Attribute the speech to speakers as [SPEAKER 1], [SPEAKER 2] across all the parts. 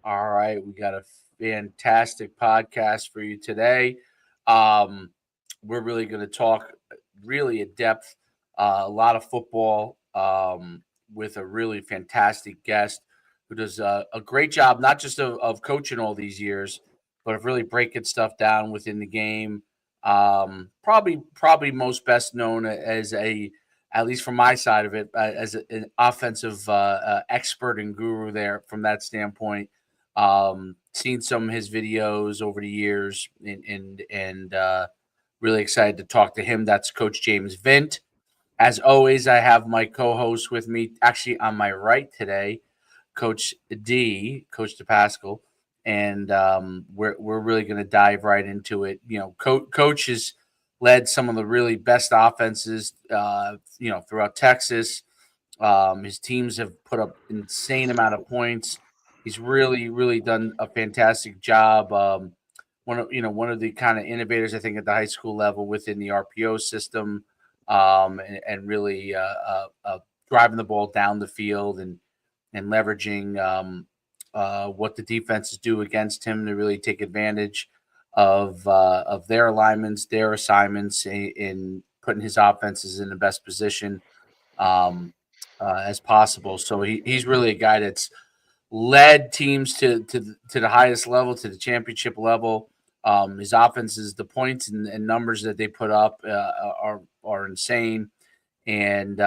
[SPEAKER 1] All right, we got a fantastic podcast for you today. Um, we're really going to talk really in depth, a lot of football with a really fantastic guest who does a great job, not just of coaching all these years, but of really breaking stuff down within the game. Probably most best known as at least from my side of it, as an offensive expert and guru there from that standpoint. Seen some of his videos over the years, and really excited to talk to him. That's Coach James Vint. As always, I have my co-host with me, actually on my right today, Coach DePascal, and we're really going to dive right into it. Coach has led some of the really best offenses, throughout Texas. His teams have put up insane amount of points. He's really done a fantastic job. One of the kind of innovators, I think, at the high school level within the RPO system, and really driving the ball down the field and leveraging what the defenses do against him to really take advantage of their alignments, their assignments, in putting his offenses in the best position. Um, as possible. So he's really a guy that's led teams to the highest level, to the championship level. His offenses, the points and numbers that they put up are insane, and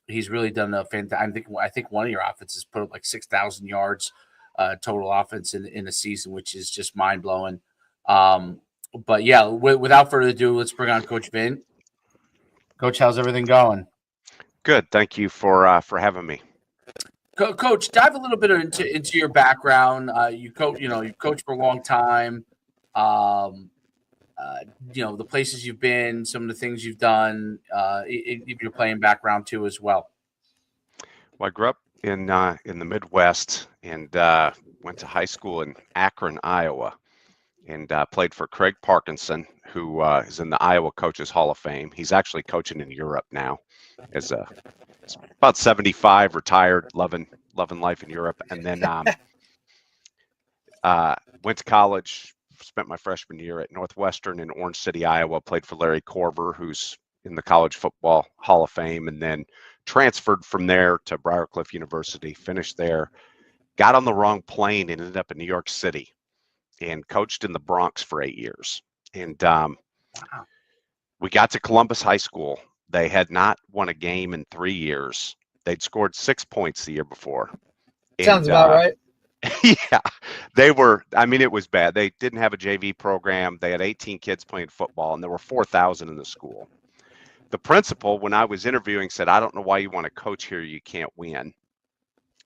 [SPEAKER 1] he's really done a fantastic. I think one of your offenses put up like 6,000 yards total offense in a season, which is just mind blowing. But yeah, without further ado, let's bring on Coach Vint. Coach, how's everything going?
[SPEAKER 2] Good. Thank you for having me.
[SPEAKER 1] Coach, dive a little bit into your background. You've coached for a long time. Um, the places you've been, some of the things you've done, your playing background too, as well.
[SPEAKER 2] Well, I grew up in the Midwest and went to high school in Akron, Iowa, and played for Craig Parkinson, who is in the Iowa Coaches Hall of Fame. He's actually coaching in Europe now, as he's about 75, retired, loving life in Europe, and then went to college. Spent my freshman year at Northwestern in Orange City, Iowa. Played for Larry Corver, who's in the College Football Hall of Fame, and then transferred from there to Briarcliff University. Finished there, got on the wrong plane, and ended up in New York City, and coached in the Bronx for 8 years. And
[SPEAKER 1] Wow.
[SPEAKER 2] we got to Columbus High School. They had not won a game in 3 years. They'd scored 6 points the year before,
[SPEAKER 3] Sounds
[SPEAKER 2] and
[SPEAKER 3] about right.
[SPEAKER 2] yeah, they were. I mean, it was bad. They didn't have a JV program. They had 18 kids playing football, and there were 4,000 in the school. The principal, when I was interviewing, said, "I don't know why you want to coach here. You can't win."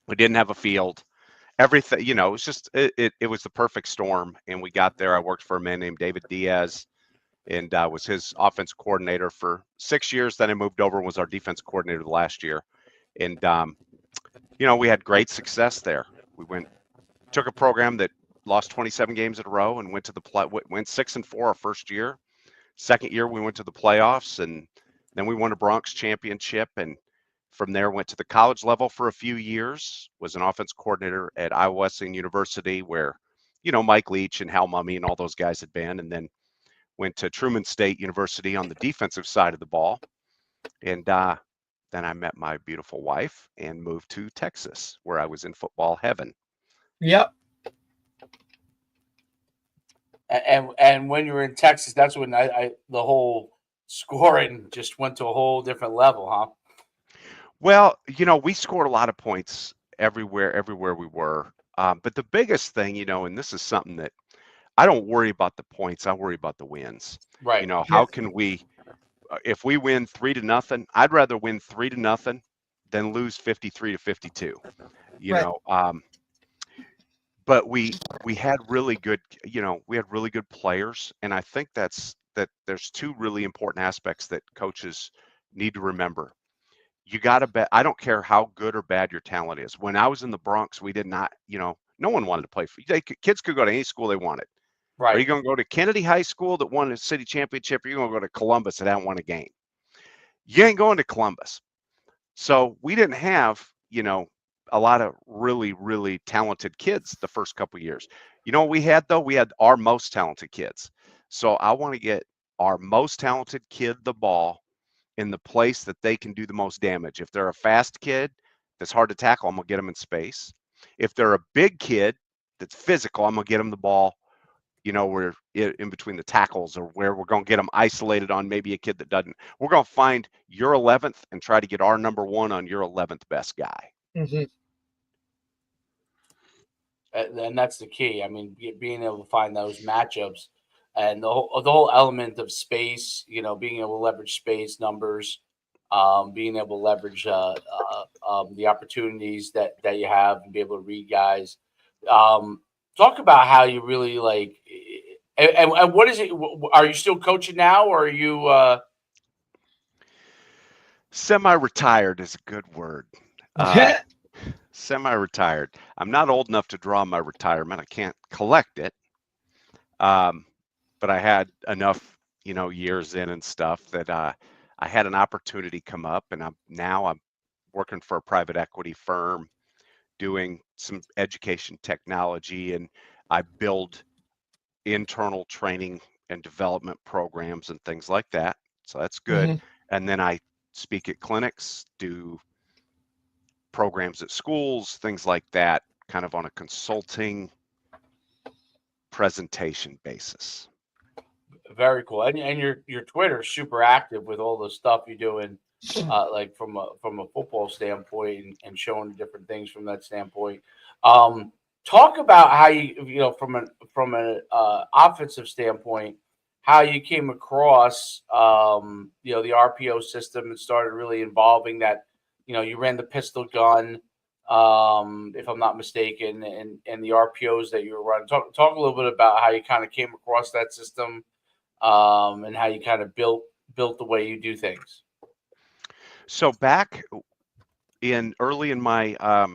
[SPEAKER 2] We didn't have a field. Everything, it was just it was the perfect storm. And we got there. I worked for a man named David Diaz, and was his offense coordinator for 6 years. Then I moved over and was our defense coordinator the last year. And we had great success there. We took a program that lost 27 games in a row and went 6-4 our first year. Second year we went to the playoffs, and then we won a Bronx championship, and from there went to the college level for a few years. Was an offense coordinator at Iowa Wesleyan University, where Mike Leach and Hal Mummy and all those guys had been, and then went to Truman State University on the defensive side of the ball, and then I met my beautiful wife and moved to Texas, where I was in football heaven.
[SPEAKER 3] Yep.
[SPEAKER 1] And when you were in Texas, that's when the whole scoring just went to a whole different level, huh?
[SPEAKER 2] Well, we scored a lot of points everywhere we were. But the biggest thing, and this is something that I don't worry about the points, I worry about the wins.
[SPEAKER 1] Right.
[SPEAKER 2] How can we, if we win 3-0, I'd rather win 3-0 than lose 53-52.
[SPEAKER 3] Right.
[SPEAKER 2] But we had really good, players, and I think that there's two really important aspects that coaches need to remember. You got to bet. I don't care how good or bad your talent is. When I was in the Bronx, we did not, no one wanted to play for you. Kids could go to any school they wanted.
[SPEAKER 1] Right.
[SPEAKER 2] Are you going to go to Kennedy High School that won a city championship? Or are you going to go to Columbus that hadn't won a game? You ain't going to Columbus. So we didn't have, a lot of really, really talented kids the first couple of years. You know what we had though? We had our most talented kids. So I want to get our most talented kid the ball in the place that they can do the most damage. If they're a fast kid that's hard to tackle, I'm gonna get them in space. If they're a big kid that's physical, I'm gonna get them the ball, we're in between the tackles, or where we're going to get them isolated on maybe a kid that doesn't. We're going to find your 11th and try to get our number one on your 11th best guy.
[SPEAKER 3] Mm-hmm.
[SPEAKER 1] And that's the key. I mean, being able to find those matchups and the whole element of space, being able to leverage space, numbers, being able to leverage the opportunities that you have and be able to read guys. Talk about how you really like, and what is it? Are you still coaching now, or are you?
[SPEAKER 2] Semi-retired is a good word. Semi-retired. I'm not old enough to draw my retirement. I can't collect it. But I had enough, years in and stuff that I had an opportunity come up, and I'm working for a private equity firm doing some education technology, and I build internal training and development programs and things like that. So that's good.
[SPEAKER 3] Mm-hmm.
[SPEAKER 2] And then I speak at clinics, do programs at schools, things like that, kind of on a consulting presentation basis.
[SPEAKER 1] Very cool. And your Twitter's super active with all the stuff you do, and like from a football standpoint, and showing different things from that standpoint. Talk about how you from an offensive standpoint, how you came across the RPO system and started really involving that. You ran the pistol gun, if I'm not mistaken, and the RPOs that you were running. Talk a little bit about how you kind of came across that system, and how you kind of built the way you do things.
[SPEAKER 2] So back early in my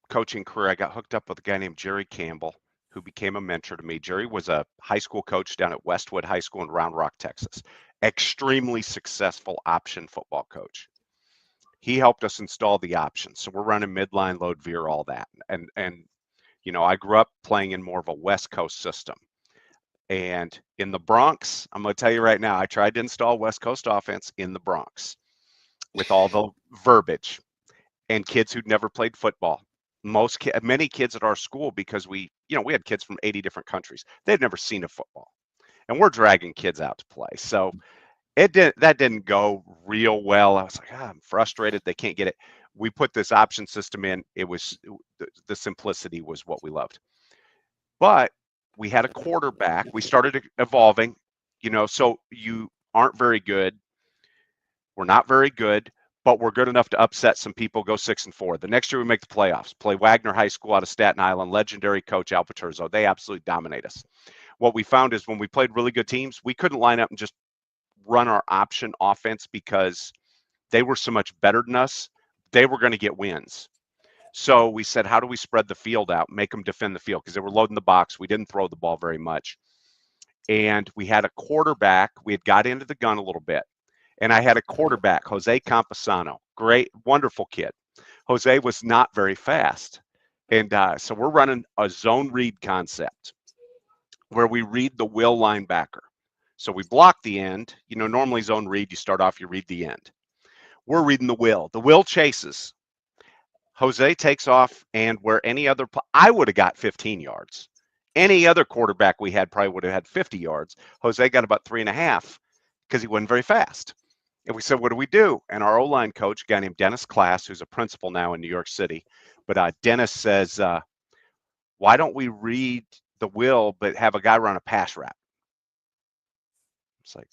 [SPEAKER 2] coaching career, I got hooked up with a guy named Jerry Campbell, who became a mentor to me. Jerry was a high school coach down at Westwood High School in Round Rock, Texas. Extremely successful option football coach. He helped us install the options. So we're running midline, load, veer, all that. And I grew up playing in more of a West Coast system. And in the Bronx, I'm going to tell you right now, I tried to install West Coast offense in the Bronx with all the verbiage, and kids who'd never played football. Many kids at our school, because we had kids from 80 different countries. They'd never seen a football, and we're dragging kids out to play. So that didn't go real well. I was like, I'm frustrated. They can't get it. We put this option system in. It was the simplicity was what we loved. But we had a quarterback. We started evolving, so you aren't very good. We're not very good, but we're good enough to upset some people, go 6-4. The next year we make the playoffs, play Wagner High School out of Staten Island, legendary coach Al Paterzo. They absolutely dominate us. What we found is when we played really good teams, we couldn't line up and just run our option offense because they were so much better than us. They were going to get wins. So we said, how do we spread the field out, make them defend the field? Because they were loading the box. We didn't throw the ball very much. And we had a quarterback. We had got into the gun a little bit. And I had a quarterback, Jose Campesano, great, wonderful kid. Jose was not very fast. And so we're running a zone read concept where we read the will linebacker. So we block the end. Normally zone read, you start off, you read the end. We're reading the will. The will chases. Jose takes off, and where I would have got 15 yards. Any other quarterback we had probably would have had 50 yards. Jose got about 3.5 because he wasn't very fast. And we said, what do we do? And our O-line coach, a guy named Dennis Class, who's a principal now in New York City, but Dennis says, why don't we read the will but have a guy run a pass route? It's like,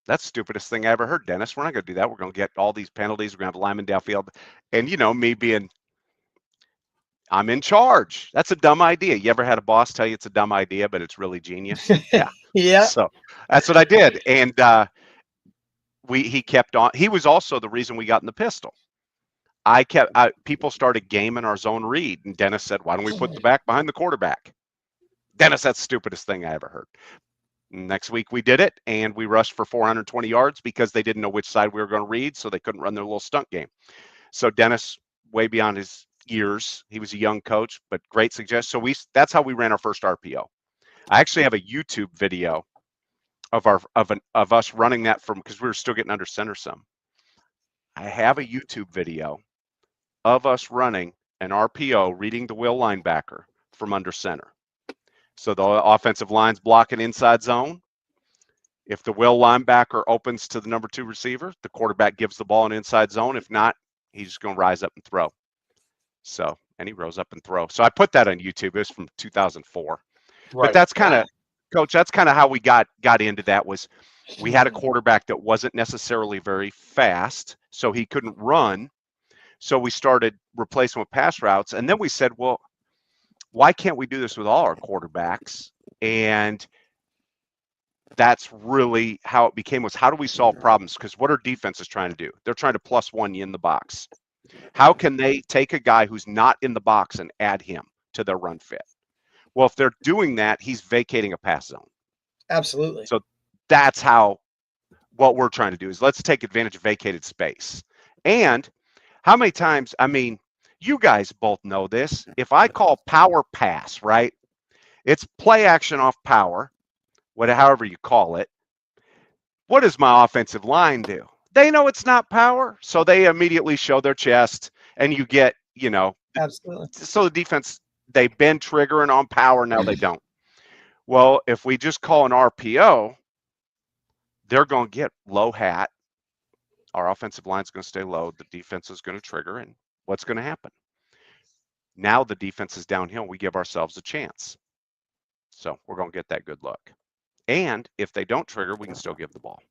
[SPEAKER 2] that's the stupidest thing I ever heard, Dennis. We're not going to do that. We're going to get all these penalties. We're going to have a lineman downfield. And, me being, I'm in charge. That's a dumb idea. You ever had a boss tell you it's a dumb idea, but it's really genius? Yeah.
[SPEAKER 3] Yeah.
[SPEAKER 2] So that's what I did. And he kept on. He was also the reason we got in the pistol. People started gaming our zone read. And Dennis said, why don't we put the back behind the quarterback? Dennis, that's the stupidest thing I ever heard. Next week we did it, and we rushed for 420 yards because they didn't know which side we were going to read, so they couldn't run their little stunt game. So Dennis way beyond his years. He was a young coach, but great suggestion. So that's how we ran our first RPO. I actually have a YouTube video of us running that because we were still getting under center some. I have a YouTube video of us running an RPO, reading the will linebacker from under center. So the offensive line's blocking inside zone. If the will linebacker opens to the number 2 receiver, the quarterback gives the ball in inside zone. If not, he's just going to rise up and throw. So, and he rose up and throw. So I put that on YouTube. It was from 2004.
[SPEAKER 1] Right.
[SPEAKER 2] But that's kind of, Coach, that's kind of how we got into that. Was we had a quarterback that wasn't necessarily very fast, so he couldn't run. So we started replacing with pass routes. And then we said, well, why can't we do this with all our quarterbacks? And that's really how it became, was how do we solve problems? Because what are defenses trying to do? They're trying to +1 you in the box. How can they take a guy who's not in the box and add him to their run fit? Well, if they're doing that, he's vacating a pass zone.
[SPEAKER 3] Absolutely.
[SPEAKER 2] So that's what we're trying to do is let's take advantage of vacated space. And how many times, I mean, you guys both know this. If I call power pass, right? It's play action off power, however you call it. What does my offensive line do? They know it's not power, so they immediately show their chest, and you get,
[SPEAKER 3] Absolutely.
[SPEAKER 2] So the defense, they've been triggering on power, now they don't. Well, if we just call an RPO, they're going to get low hat. Our offensive line's going to stay low. The defense is going to trigger, and what's going to happen? Now the defense is downhill. We give ourselves a chance. So we're going to get that good look. And if they don't trigger, we can still give the ball.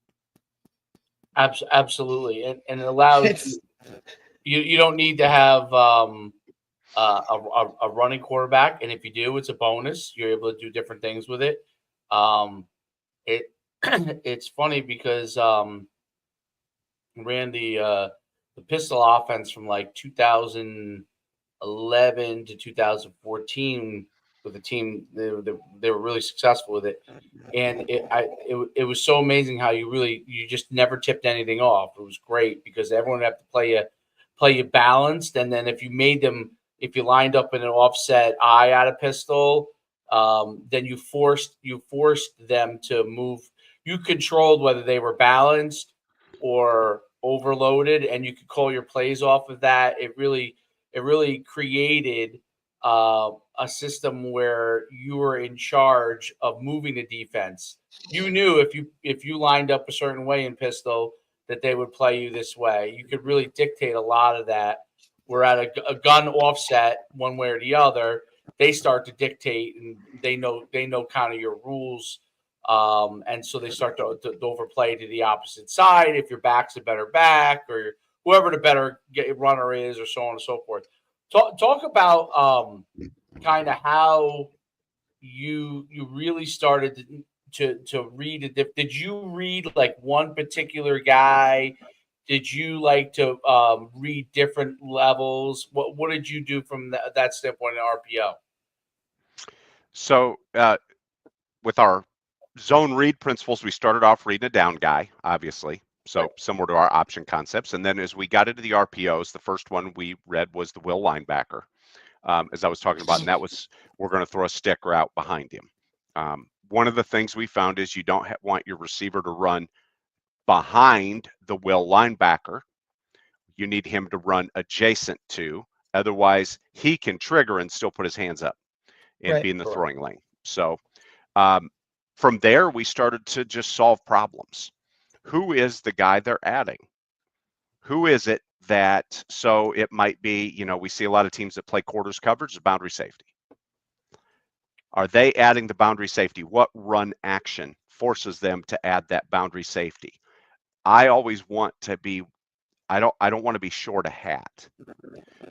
[SPEAKER 1] Absolutely, and it allows you don't need to have a running quarterback, and if you do, it's a bonus. You're able to do different things with it. It's funny because ran the pistol offense from like 2011 to 2014 with a team. They were really successful with it, and it was so amazing how you just never tipped anything off. It was great because everyone would have to play you balanced, and then if you lined up in an offset eye out of pistol, then you forced them to move. You controlled whether they were balanced or overloaded, and you could call your plays off of that. It really created a system where you were in charge of moving the defense. You knew if you lined up a certain way in pistol that they would play you this way. You could really dictate a lot of that. We're at a gun offset one way or the other. They start to dictate, and they know kind of your rules. And so they start to overplay to the opposite side. If your back's a better back, or whoever the better runner is, or so on and so forth. Talk about kind of how you really started to read it. Did you read like one particular guy? Did you like to read different levels? What did you do from that standpoint in RPO?
[SPEAKER 2] So with our zone read principles, we started off reading a down guy, obviously. So similar to our option concepts. And then as we got into the RPOs, the first one we read was the will linebacker, as I was talking about. And that was, we're going to throw a stick route behind him. One of the things we found is you don't want your receiver to run behind the will linebacker. You need him to run adjacent to. Otherwise, he can trigger and still put his hands up and be in the throwing lane. So from there, we started to just solve problems. Who is the guy they're adding? Who is it that, so it might be, we see a lot of teams that play quarters coverage, boundary safety. Are they adding the boundary safety? What run action forces them to add that boundary safety? I always want to be, I don't want to be short a hat.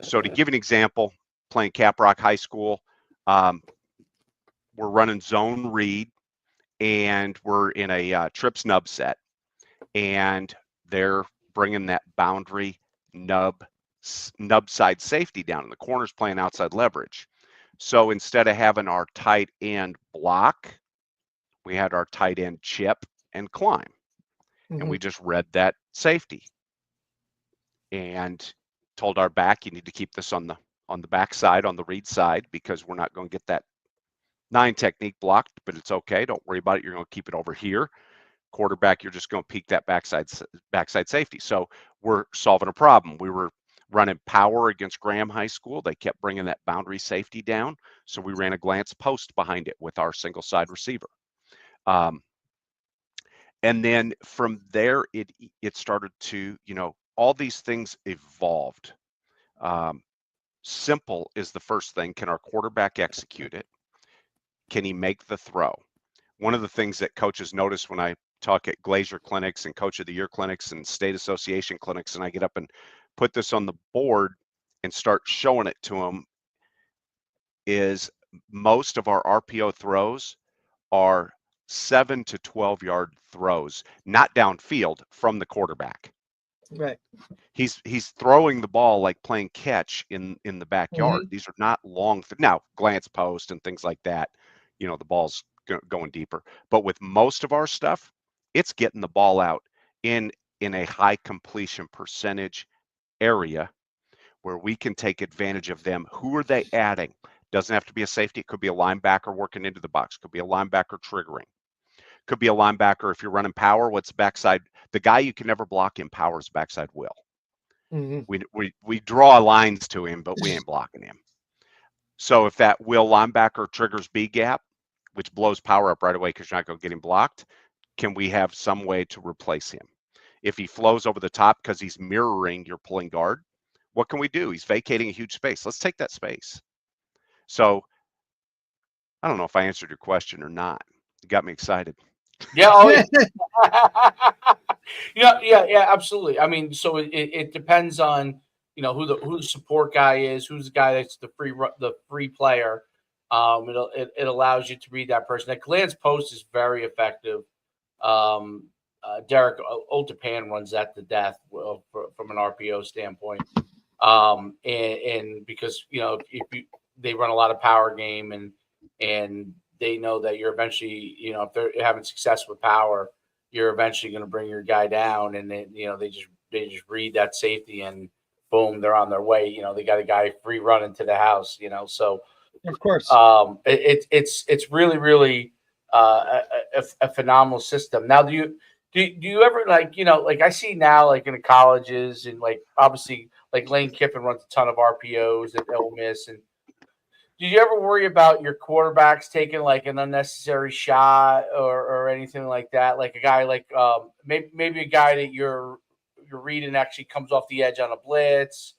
[SPEAKER 2] So to give an example, playing Caprock High School, we're running zone read, and we're in a trip snub set, and they're bringing that boundary nub side safety down, and the corner's playing outside leverage. So instead of having our tight end block, we had our tight end chip and climb. And we just read that safety. And told our back, you need to keep this on the back side, on the read side, because we're not going to get that 9 technique blocked, but it's okay. Don't worry about it. You're going to keep it over here. Quarterback, you're just going to peek that backside safety. So we're solving a problem. We were running power against Graham High School. They kept bringing that boundary safety down. So we ran a glance post behind it with our single side receiver. And then from there, it started to, all these things evolved. Simple is the first thing. Can our quarterback execute it? Can he make the throw? One of the things that coaches notice when I talk at Glazier clinics and Coach of the Year clinics and state association clinics, and I get up and put this on the board and start showing it to them, is most of our RPO throws are 7 to 12 yard throws, not downfield, from the quarterback.
[SPEAKER 3] Right.
[SPEAKER 2] He's throwing the ball like playing catch in the backyard. These are not long. Now, glance post and things like that, the ball's going deeper. But with most of our stuff, it's getting the ball out in a high completion percentage area where we can take advantage of them. Who are they adding? Doesn't have to be a safety. It could be a linebacker working into the box. Could be a linebacker triggering. Could be a linebacker if you're running power. What's backside? The guy you can never block in power is backside Will. We draw lines to him, but we ain't blocking him. So if that Will linebacker triggers B gap, which blows power up right away because you're not going to get him blocked, can we have some way to replace him? If he flows over the top because he's mirroring your pulling guard, what can we do? He's vacating a huge space. Let's take that space. So I don't know if I answered your question or not. You got me excited.
[SPEAKER 1] Yeah. Oh, yeah. Yeah, absolutely. I mean, so it depends on, who the support guy is, who's the guy that's the free player. It allows you to read that person. That glance post is very effective. Derek Oltapan runs that to death from an RPO standpoint. And because, they run a lot of power game and they know that you're eventually, if they're having success with power, you're eventually going to bring your guy down, and then, they just read that safety and boom, they're on their way. They got a guy free running to the house, so
[SPEAKER 3] of course,
[SPEAKER 1] it's really, really a phenomenal system. Now, do you ever like I see now, like in the colleges and like obviously like Lane Kiffin runs a ton of RPOs at Ole Miss, and did you ever worry about your quarterbacks taking like an unnecessary shot or anything like that? Like a guy like maybe a guy that you're reading actually comes off the edge on a blitz,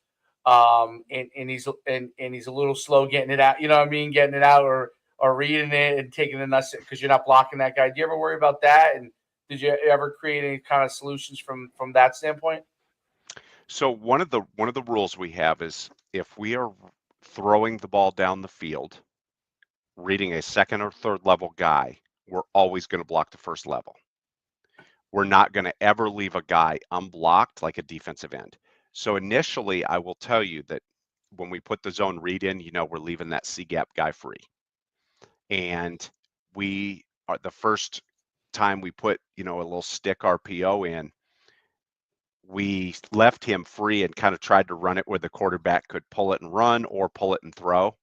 [SPEAKER 1] and he's a little slow getting it out. You know what I mean? Getting it out or reading it and taking it because you're not blocking that guy. Do you ever worry about that? And did you ever create any kind of solutions from that standpoint?
[SPEAKER 2] So one of the rules we have is if we are throwing the ball down the field, reading a second or third level guy, we're always going to block the first level. We're not going to ever leave a guy unblocked like a defensive end. So initially, I will tell you that when we put the zone read in, we're leaving that C gap guy free. And we are the first time we put, a little stick RPO in, we left him free and kind of tried to run it where the quarterback could pull it and run or pull it and throw.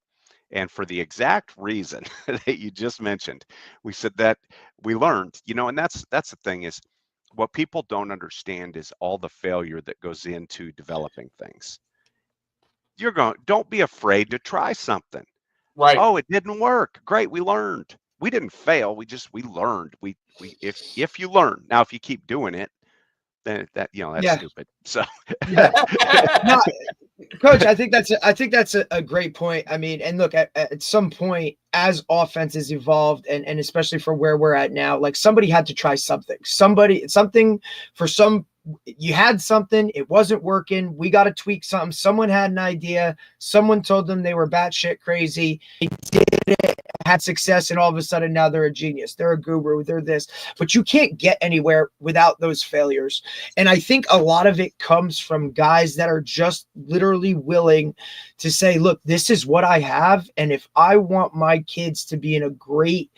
[SPEAKER 2] And for the exact reason that you just mentioned, we said that we learned, and that's the thing is what people don't understand is all the failure that goes into developing things. Don't be afraid to try something.
[SPEAKER 1] Right.
[SPEAKER 2] Oh, it didn't work. Great. We learned. We didn't fail. We learned. If you learn, now, if you keep doing it, then that's stupid. So
[SPEAKER 3] no, Coach, I think that's a great point. I mean, and look, at some point as offenses evolved and especially for where we're at now, like somebody had to try something. You had something, it wasn't working. We got to tweak something. Someone had an idea. Someone told them they were batshit crazy. They did it, had success, and all of a sudden now they're a genius. They're a guru. They're this. But you can't get anywhere without those failures. And I think a lot of it comes from guys that are just literally willing to say, look, this is what I have. And if I want my kids to be in a great,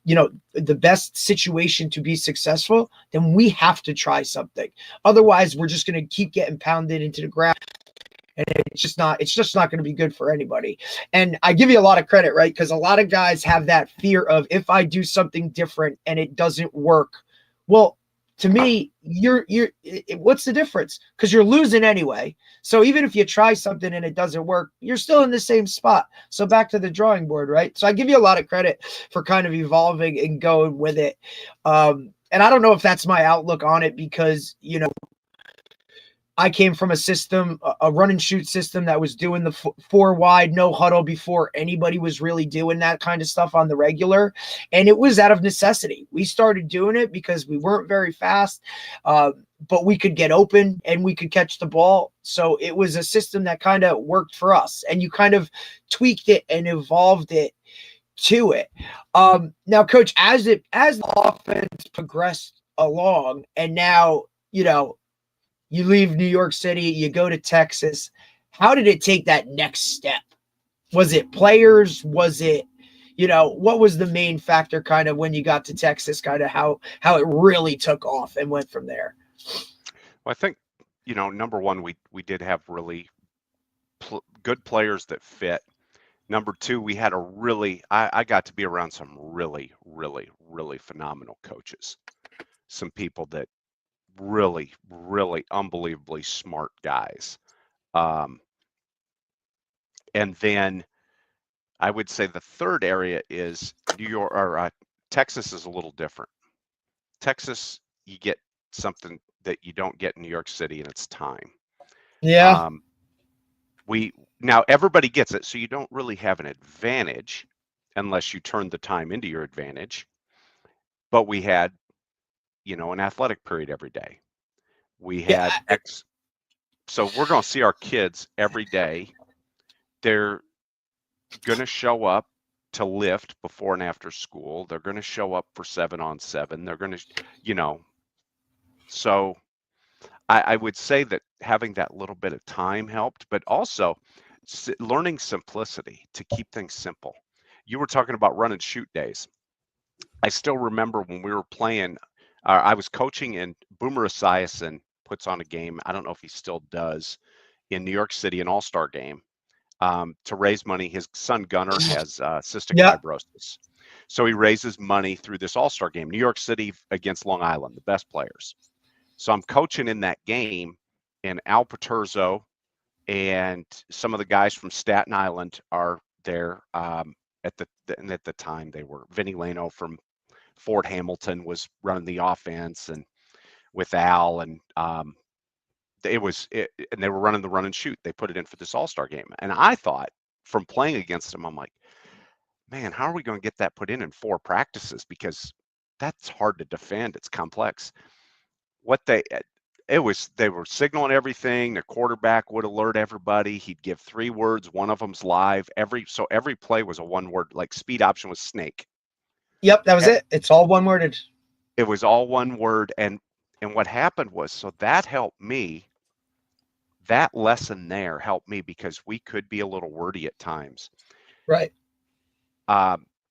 [SPEAKER 3] the best situation to be successful, then we have to try something. Otherwise, we're just going to keep getting pounded into the ground. and it's just not going to be good for anybody. And I give you a lot of credit, right? Because a lot of guys have that fear of, if I do something different and it doesn't work, well, to me, what's the difference? Because you're losing anyway. So even if you try something and it doesn't work, you're still in the same spot. So back to the drawing board, right? So I give you a lot of credit for kind of evolving and going with it. And I don't know if that's my outlook on it, because, I came from a system, a run and shoot system that was doing the four wide, no huddle before anybody was really doing that kind of stuff on the regular. And it was out of necessity. We started doing it because we weren't very fast, but we could get open and we could catch the ball. So it was a system that kind of worked for us, and you kind of tweaked it and evolved it to it. Now, Coach, as the offense progressed along, and now, you leave New York City, you go to Texas. How did it take that next step? Was it players? Was it, what was the main factor kind of when you got to Texas, kind of how it really took off and went from there?
[SPEAKER 2] Well, I think, number one, we did have really good players that fit. Number two, we had I got to be around some really, really, really phenomenal coaches. Some people that really, really unbelievably smart guys. And then I would say the third area is New York, or Texas is a little different. Texas, you get something that you don't get in New York City, and it's time.
[SPEAKER 3] Yeah.
[SPEAKER 2] Now everybody gets it, so you don't really have an advantage unless you turn the time into your advantage. But we had, an athletic period every day. We had so we're going to see our kids every day. They're going to show up to lift before and after school. They're going to show up for 7-on-7. They're going to, so I would say that having that little bit of time helped, but also learning simplicity to keep things simple. You were talking about run and shoot days. I still remember when we were playing, I was coaching, and Boomer Esiason puts on a game. I don't know if he still does, in New York City, an all-star game, to raise money. His son Gunnar has cystic fibrosis. So he raises money through this all-star game, New York City against Long Island, the best players. So I'm coaching in that game, and Al Paterzo and some of the guys from Staten Island are there. At the time, they were Vinny Lano from Fort Hamilton was running the offense, and with Al, and and they were running the run and shoot. They put it in for this all-star game, and I thought, from playing against them, I'm like, man, how are we going to get that put in 4 practices? Because that's hard to defend. It's complex. They were signaling everything. The quarterback would alert everybody. He'd give 3 words. One of them's live. Every play was a 1-word, like speed option was snake.
[SPEAKER 3] Yep, that was it. It's all one worded.
[SPEAKER 2] It was all 1 word. And what happened was, so that helped me. That lesson there helped me because we could be a little wordy at times.
[SPEAKER 3] Right.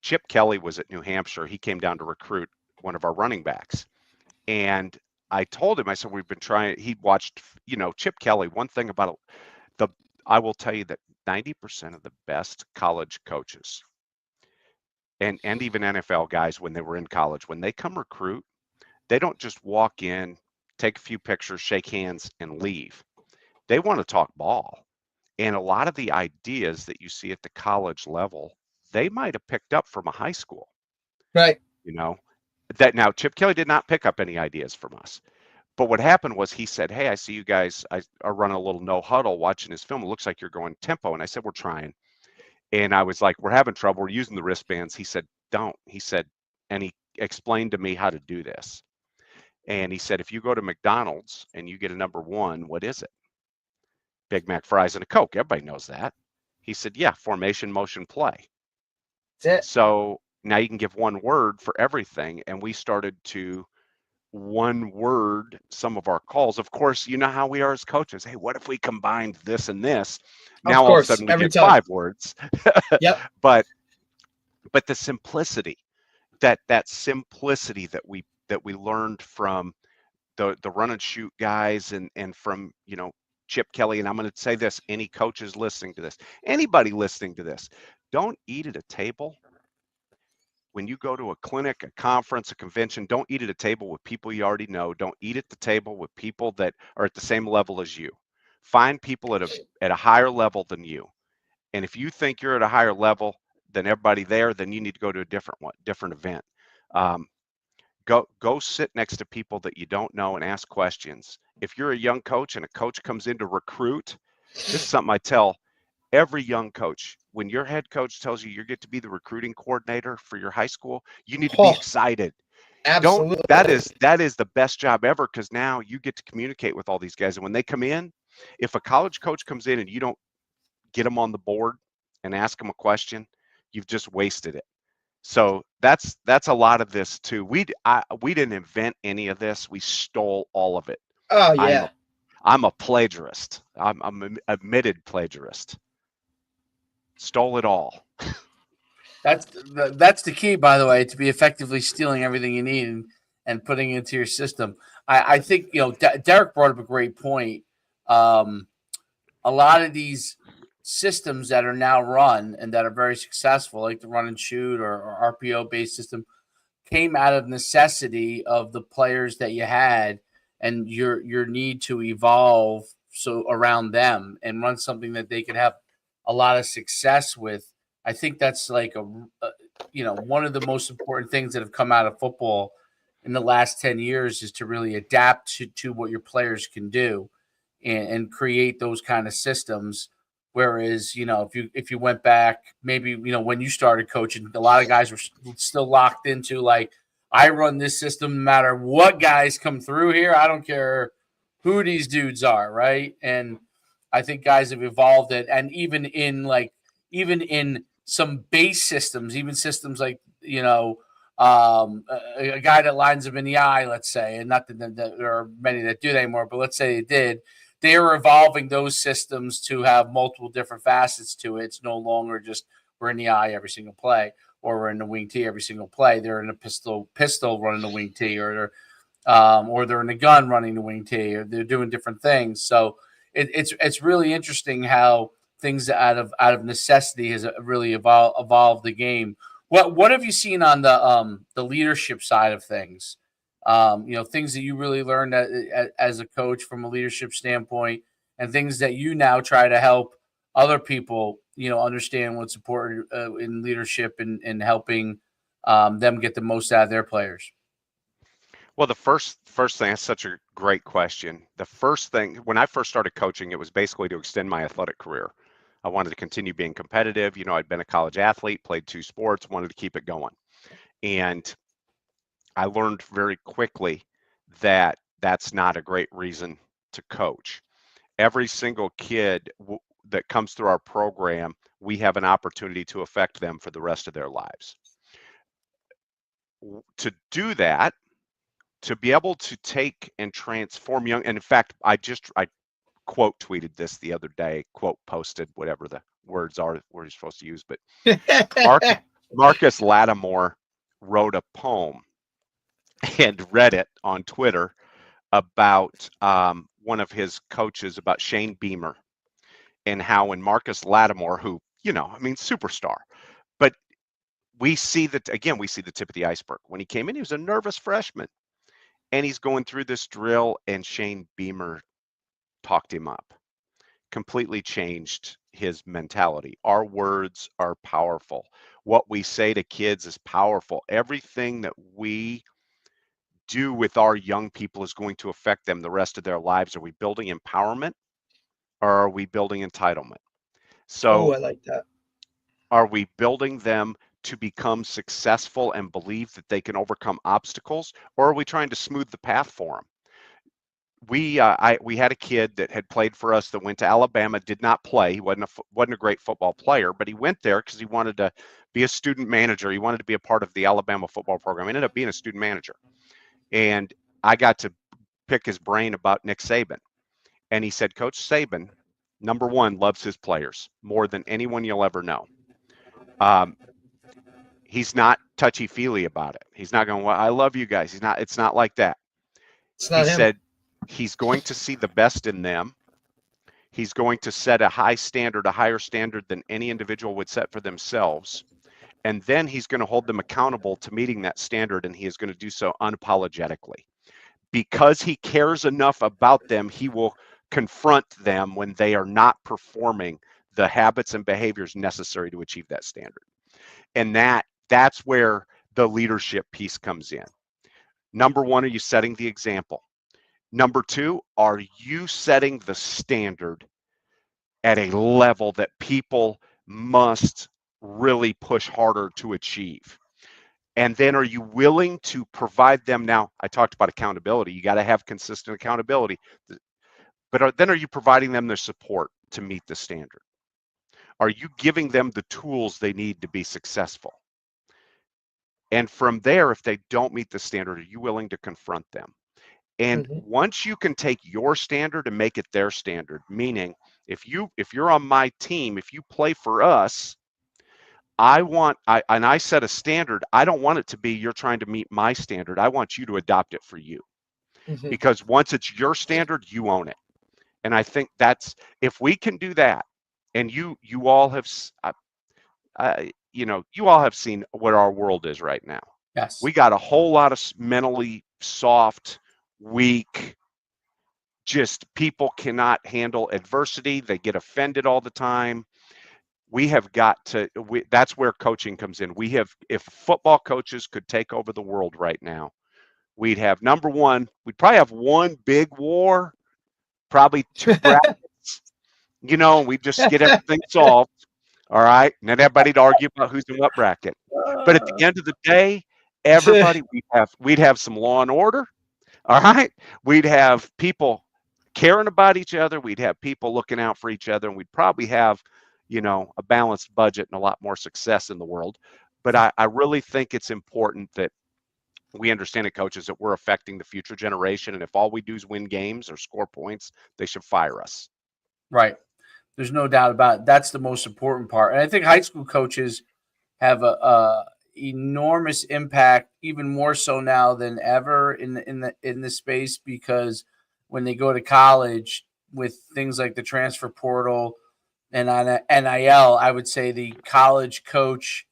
[SPEAKER 2] Chip Kelly was at New Hampshire. He came down to recruit one of our running backs. And I told him, I said, we've been trying, he watched, Chip Kelly. One thing about I will tell you that 90% of the best college coaches and even NFL guys, when they were in college, when they come recruit, they don't just walk in, take a few pictures, shake hands, and leave. They want to talk ball. And a lot of the ideas that you see at the college level, they might have picked up from a high school.
[SPEAKER 3] Right.
[SPEAKER 2] That now Chip Kelly did not pick up any ideas from us. But what happened was, he said, hey, I see you guys are running a little no huddle watching his film. It looks like you're going tempo. And I said, we're trying. And I was like, we're having trouble. We're using the wristbands. He said, don't. He said, and he explained to me how to do this. And he said, if you go to McDonald's and you get a number 1, what is it? Big Mac, fries, and a Coke. Everybody knows that. He said, yeah, formation, motion, play.
[SPEAKER 3] That's it.
[SPEAKER 2] So now you can give 1 word for everything. And we started to 1 word some of our calls. Of course, you know how we are as coaches. Hey, what if we combined this and this? Now all of a sudden we give 5 words.
[SPEAKER 3] Yep.
[SPEAKER 2] But the simplicity, that simplicity that we learned from the run and shoot guys, and from Chip Kelly, and I'm going to say this, any coaches listening to this, anybody listening to this, don't eat at a table. When you go to a clinic, a conference, a convention, don't eat at a table with people you already know. Don't eat at the table with people that are at the same level as you. Find people at a higher level than you. And if you think you're at a higher level than everybody there, then you need to go to a different event. Go sit next to people that you don't know and ask questions. If you're a young coach and a coach comes in to recruit, this is something I tell every young coach. When your head coach tells you get to be the recruiting coordinator for your high school, you need to be excited.
[SPEAKER 3] Absolutely.
[SPEAKER 2] That is the best job ever, because now you get to communicate with all these guys. And when they come in, if a college coach comes in and you don't get them on the board and ask them a question, you've just wasted it. So that's a lot of this too. We didn't invent any of this. We stole all of it.
[SPEAKER 3] Oh yeah.
[SPEAKER 2] I'm a plagiarist. I'm an admitted plagiarist. Stole it all.
[SPEAKER 1] That's the key, by the way, to be effectively stealing everything you need and putting it into your system. I think Derek brought up a great point. A lot of these systems that are now run and that are very successful, like the run and shoot or RPO based system, came out of necessity of the players that you had and your need to evolve around them and run something that they could have a lot of success with. I think that's like one of the most important things that have come out of football in the last 10 years is to really adapt to what your players can do and create those kind of systems. Whereas, if you went back, maybe, when you started coaching, a lot of guys were still locked into like, I run this system no matter what guys come through here. I don't care who these dudes are, right? And I think guys have evolved it. And even in some base systems, even systems like, a guy that lines up in the eye, let's say, and not that there are many that do that anymore, but let's say they did. They are evolving those systems to have multiple different facets to it. It's no longer just we're in the eye every single play, or we're in the wing tee every single play. They're in a pistol running the wing tee, or they're in a gun running the wing tee, or they're doing different things. So it's really interesting how things out of necessity has really evolved the game. What have you seen on the leadership side of things? Things that you really learned as a coach from a leadership standpoint, and things that you now try to help other people, understand what's important in leadership and helping them get the most out of their players.
[SPEAKER 2] Well, the first thing, that's such a great question. The first thing, when I first started coaching, it was basically to extend my athletic career. I wanted to continue being competitive. I'd been a college athlete, played 2 sports, wanted to keep it going. And I learned very quickly that that's not a great reason to coach. Every single kid that comes through our program, we have an opportunity to affect them for the rest of their lives. To do that, to be able to take and transform young, and in fact, I quote tweeted this the other day, quote posted, whatever the words are we're supposed to use, but Marcus Lattimore wrote a poem and read it on Twitter about one of his coaches, about Shane Beamer, and how when Marcus Lattimore, who, superstar, but we see the tip of the iceberg. When he came in, he was a nervous freshman, and he's going through this drill, and Shane Beamer talked him up, completely changed his mentality. Our words are powerful. What we say to kids is powerful. Everything that we do with our young people is going to affect them the rest of their lives. Are we building empowerment, or are we building entitlement? So
[SPEAKER 3] I like that.
[SPEAKER 2] Are we building them to become successful and believe that they can overcome obstacles, or are we trying to smooth the path for them? We had a kid that had played for us that went to Alabama, did not play. He wasn't a great football player, but he went there because he wanted to be a student manager. He wanted to be a part of the Alabama football program. He ended up being a student manager. And I got to pick his brain about Nick Saban. And he said, Coach Saban, number one, loves his players more than anyone you'll ever know. He's not touchy-feely about it. He's not going, well, I love you guys. It's not like that. He said he's going to see the best in them, He's going to set a high standard, a higher standard than any individual would set for themselves. And then he's going to hold them accountable to meeting that standard, and he is going to do so unapologetically. Because he cares enough about them, he will confront them when they are not performing the habits and behaviors necessary to achieve that standard. And that's where the leadership piece comes in. Number one, are you setting the example? Number two, are you setting the standard at a level that people must really push harder to achieve? And then are you willing to provide them? Now, I talked about accountability. You got to have consistent accountability. But then are you providing them the support to meet the standard? Are you giving them the tools they need to be successful? And from there, if they don't meet the standard, are you willing to confront them? And once you can take your standard and make it their standard, meaning if you're on my team, if you play for us, I set a standard. I don't want it to be you're trying to meet my standard. I want you to adopt it for you. Because once it's your standard, you own it. And I think that's, if we can do that, and you all have, you all have seen what our world is right now.
[SPEAKER 1] Yes.
[SPEAKER 2] We got a whole lot of mentally soft, weak, just people cannot handle adversity. They get offended all the time. We have got to, that's where coaching comes in. If football coaches could take over the world right now, we'd have, number one, we'd probably have one big war, probably two brackets, we'd just get everything solved. All right. And then everybody'd argue about who's in what bracket. But at the end of the day, everybody, we'd have some law and order. All right. We'd have people caring about each other. We'd have people looking out for each other, and we'd probably have, a balanced budget and a lot more success in the world. But I really think it's important that we understand, coaches, that we're affecting the future generation. And if all we do is win games or score points, they should fire us.
[SPEAKER 1] Right. There's no doubt about it. That's the most important part. And I think high school coaches have a enormous impact, even more so now than ever in the space, because when they go to college with things like the transfer portal and on NIL, I would say the college coach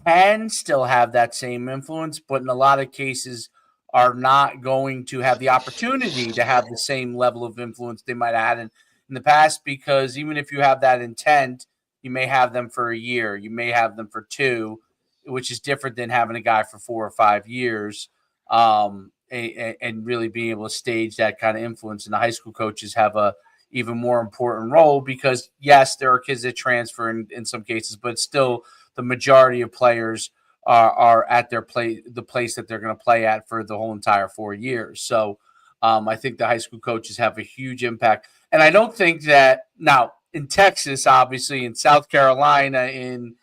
[SPEAKER 1] can still have that same influence, but in a lot of cases are not going to have the opportunity to have the same level of influence they might have had in the past, because even if you have that intent, you may have them for a year, you may have them for two, which is different than having a guy for 4 or 5 years, and really being able to stage that kind of influence. And the high school coaches have a even more important role, because yes, there are kids that transfer in some cases, but still the majority of players are at the place that they're going to play at for the whole entire 4 years. So I think the high school coaches have a huge impact. And I don't think that now in Texas, obviously, in South Carolina, in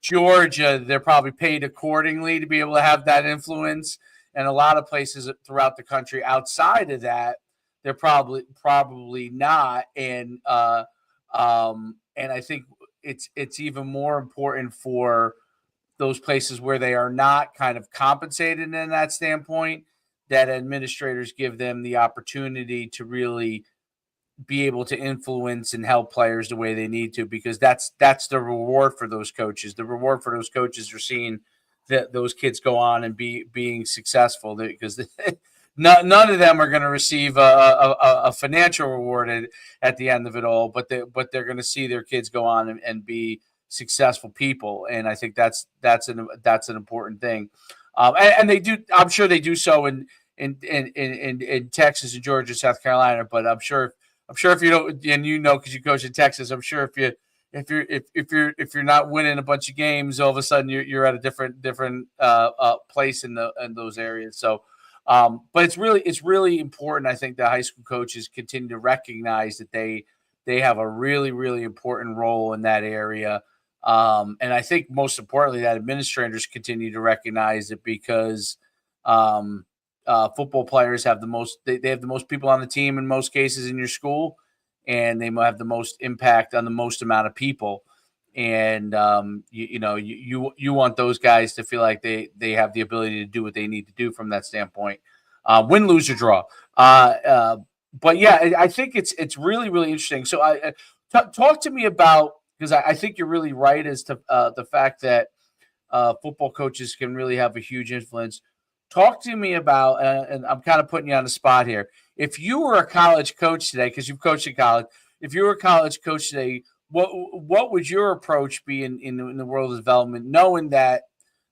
[SPEAKER 1] Georgia, they're probably paid accordingly to be able to have that influence. And a lot of places throughout the country outside of that, they're probably not. And I think it's even more important for those places where they are not kind of compensated in that standpoint, that administrators give them the opportunity to really be able to influence and help players the way they need to, because that's the reward for those coaches. The reward for those coaches are seeing that those kids go on and being successful, because none of them are going to receive a financial reward at the end of it all, but they're going to see their kids go on and be successful people. And I think that's an important thing. And they do, I'm sure they do so in Texas and Georgia, South Carolina, but I'm sure if you don't, and because you coach in Texas, I'm sure if you're not winning a bunch of games, all of a sudden you're at a different place in those areas. So, but it's really important, I think, that high school coaches continue to recognize that they have a really, really important role in that area. And I think most importantly, that administrators continue to recognize it, because football players have the most, they have the most people on the team in most cases in your school, and they have the most impact on the most amount of people. And you want those guys to feel like they have the ability to do what they need to do from that standpoint. Win, lose, or draw. but yeah, I think it's really really interesting. So talk to me about, because I think you're really right as to the fact that football coaches can really have a huge influence. Talk to me about, and I'm kind of putting you on the spot here. If you were a college coach today, because you've coached in college, if you were a college coach today, what would your approach be in the world of development, knowing that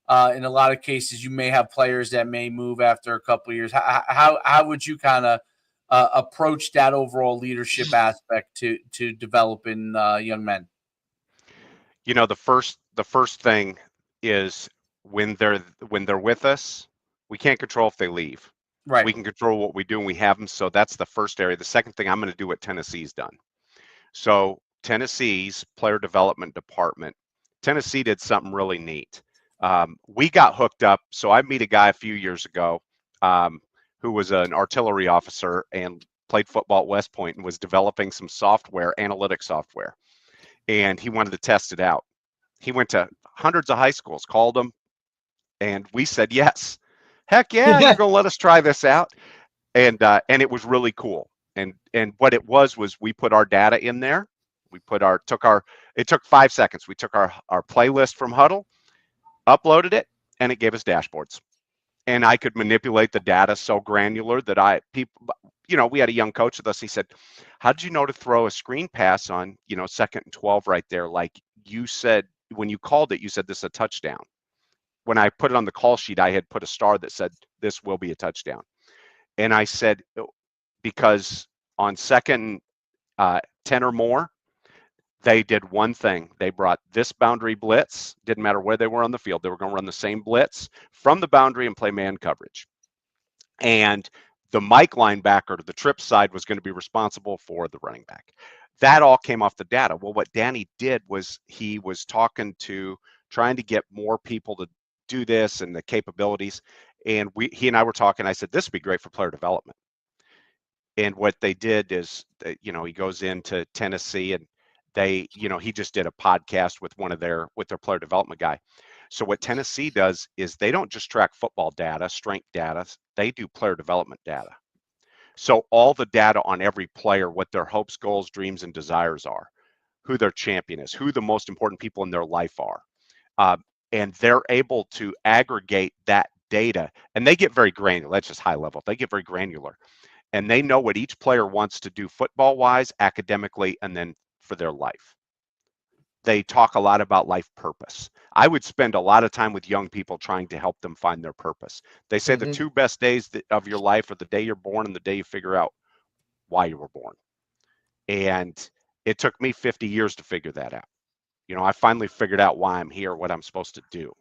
[SPEAKER 1] in a lot of cases you may have players that may move after a couple of years? How would you kind of approach that overall leadership aspect to developing young men?
[SPEAKER 2] The first thing is when they're with us, we can't control if they leave.
[SPEAKER 1] Right.
[SPEAKER 2] We can control what we do, and we have them. So that's the first area. The second thing, I'm going to do what Tennessee's done. So Tennessee's player development department, Tennessee did something really neat. We got hooked up. So I met a guy a few years ago who was an artillery officer and played football at West Point and was developing some software, analytic software, and he wanted to test it out. He went to hundreds of high schools, called them, and we said yes. Heck yeah, you're going to let us try this out, and it was really cool. And what it was we put our data in there. We it took 5 seconds. We took our playlist from Huddle, uploaded it, and it gave us dashboards. And I could manipulate the data so granular that we had a young coach with us. He said, how did you know to throw a screen pass on, 2nd and 12 right there? Like you said, when you called it, you said this is a touchdown. When I put it on the call sheet, I had put a star that said this will be a touchdown. And I said, because on 2nd 10 or more, they did one thing. They brought this boundary blitz. Didn't matter where they were on the field. They were going to run the same blitz from the boundary and play man coverage. And the Mike linebacker to the trip side was going to be responsible for the running back. That all came off the data. Well, what Danny did was he was trying to get more people to do this and the capabilities. And he and I were talking. I said, this would be great for player development. And what they did is, he goes into Tennessee and he just did a podcast with their player development guy. So what Tennessee does is they don't just track football data, strength data, they do player development data. So all the data on every player, what their hopes, goals, dreams, and desires are, who their champion is, who the most important people in their life are. And they're able to aggregate that data, and they get very granular. That's just high level. They get very granular. And they know what each player wants to do football-wise, academically, and then for their life. They talk a lot about life purpose. I would spend a lot of time with young people trying to help them find their purpose. They say the two best days of your life are the day you're born and the day you figure out why you were born. And it took me 50 years to figure that out. I finally figured out why I'm here, what I'm supposed to do.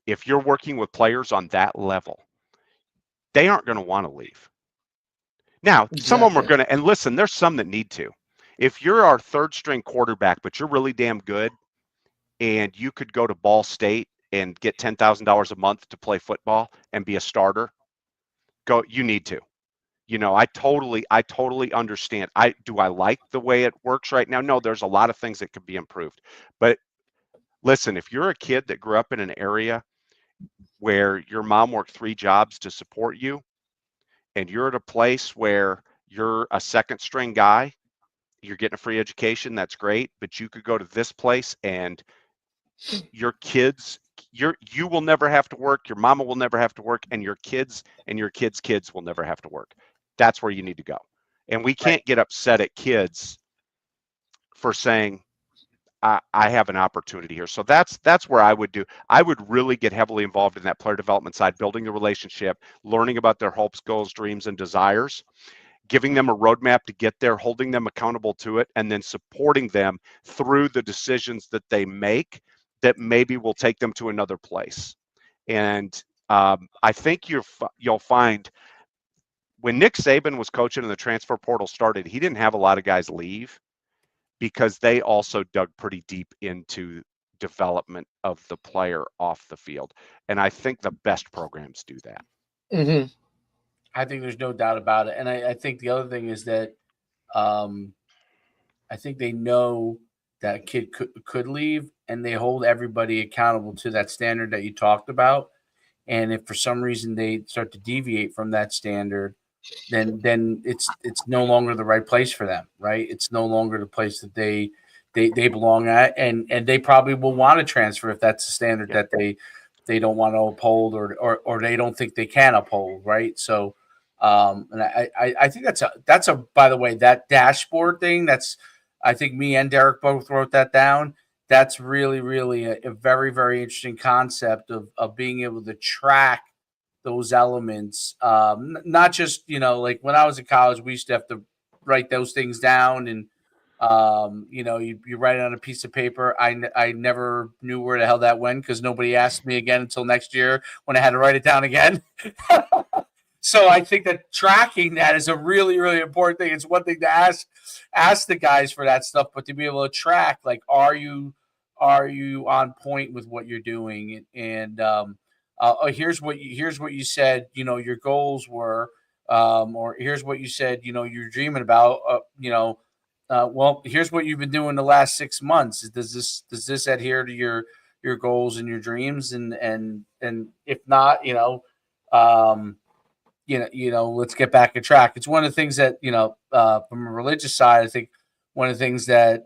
[SPEAKER 2] If you're working with players on that level, they aren't going to want to leave. Now, some of them are going to, and listen, there's some that need to. If you're our third string quarterback, but you're really damn good, and you could go to Ball State and get $10,000 a month to play football and be a starter, you need to. I totally understand. Do I like the way it works right now? No, there's a lot of things that could be improved. But listen, if you're a kid that grew up in an area where your mom worked 3 jobs to support you, and you're at a place where you're a second string guy, you're getting a free education, that's great, but you could go to this place and your kids, you will never have to work, your mama will never have to work, and your kids and your kids' kids will never have to work. That's where you need to go. And we can't get upset at kids for saying, I have an opportunity here. So that's where I would really get heavily involved in that player development side, building the relationship, learning about their hopes, goals, dreams, and desires, giving them a roadmap to get there, holding them accountable to it, and then supporting them through the decisions that they make that maybe will take them to another place. And I think you'll find when Nick Saban was coaching and the transfer portal started, he didn't have a lot of guys leave because they also dug pretty deep into development of the player off the field. And I think the best programs do that.
[SPEAKER 3] Mm-hmm.
[SPEAKER 1] I think there's no doubt about it. And I think the other thing is that I think they know that kid could leave, and they hold everybody accountable to that standard that you talked about. And if for some reason they start to deviate from that standard, then it's no longer the right place for them, right? It's no longer the place that they belong at, and they probably will want to transfer if that's the standard that they don't want to uphold, or they don't think they can uphold, right? So and I think that's a by the way, that dashboard thing, that's, I think me and Derek both wrote that down. That's really, really a very, very interesting concept of being able to track those elements. Not just, like when I was in college, we used to have to write those things down, and you write it on a piece of paper. I never knew where the hell that went, because nobody asked me again until next year when I had to write it down again. So I think that tracking that is a really, really important thing. It's one thing to ask the guys for that stuff, but to be able to track, like, are you on point with what you're doing? And here's what you said, your goals were, or here's what you said, you're dreaming about, well, here's what you've been doing the last 6 months. Does this adhere to your goals and your dreams? And if not, let's get back on track. It's one of the things that, from a religious side, I think one of the things that,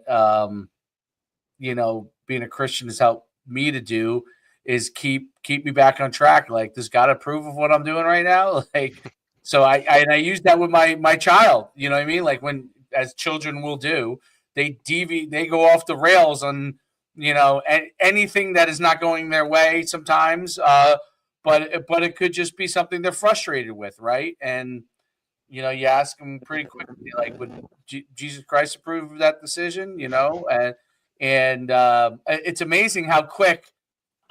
[SPEAKER 1] being a Christian has helped me to do is keep me back on track. Like, does God approve of what I'm doing right now? Like, so I use that with my child, you know what I mean? Like, when, as children will do, they go off the rails on, anything that is not going their way sometimes. But it could just be something they're frustrated with, right? And you ask them pretty quickly, like, would Jesus Christ approve of that decision? And it's amazing how quick,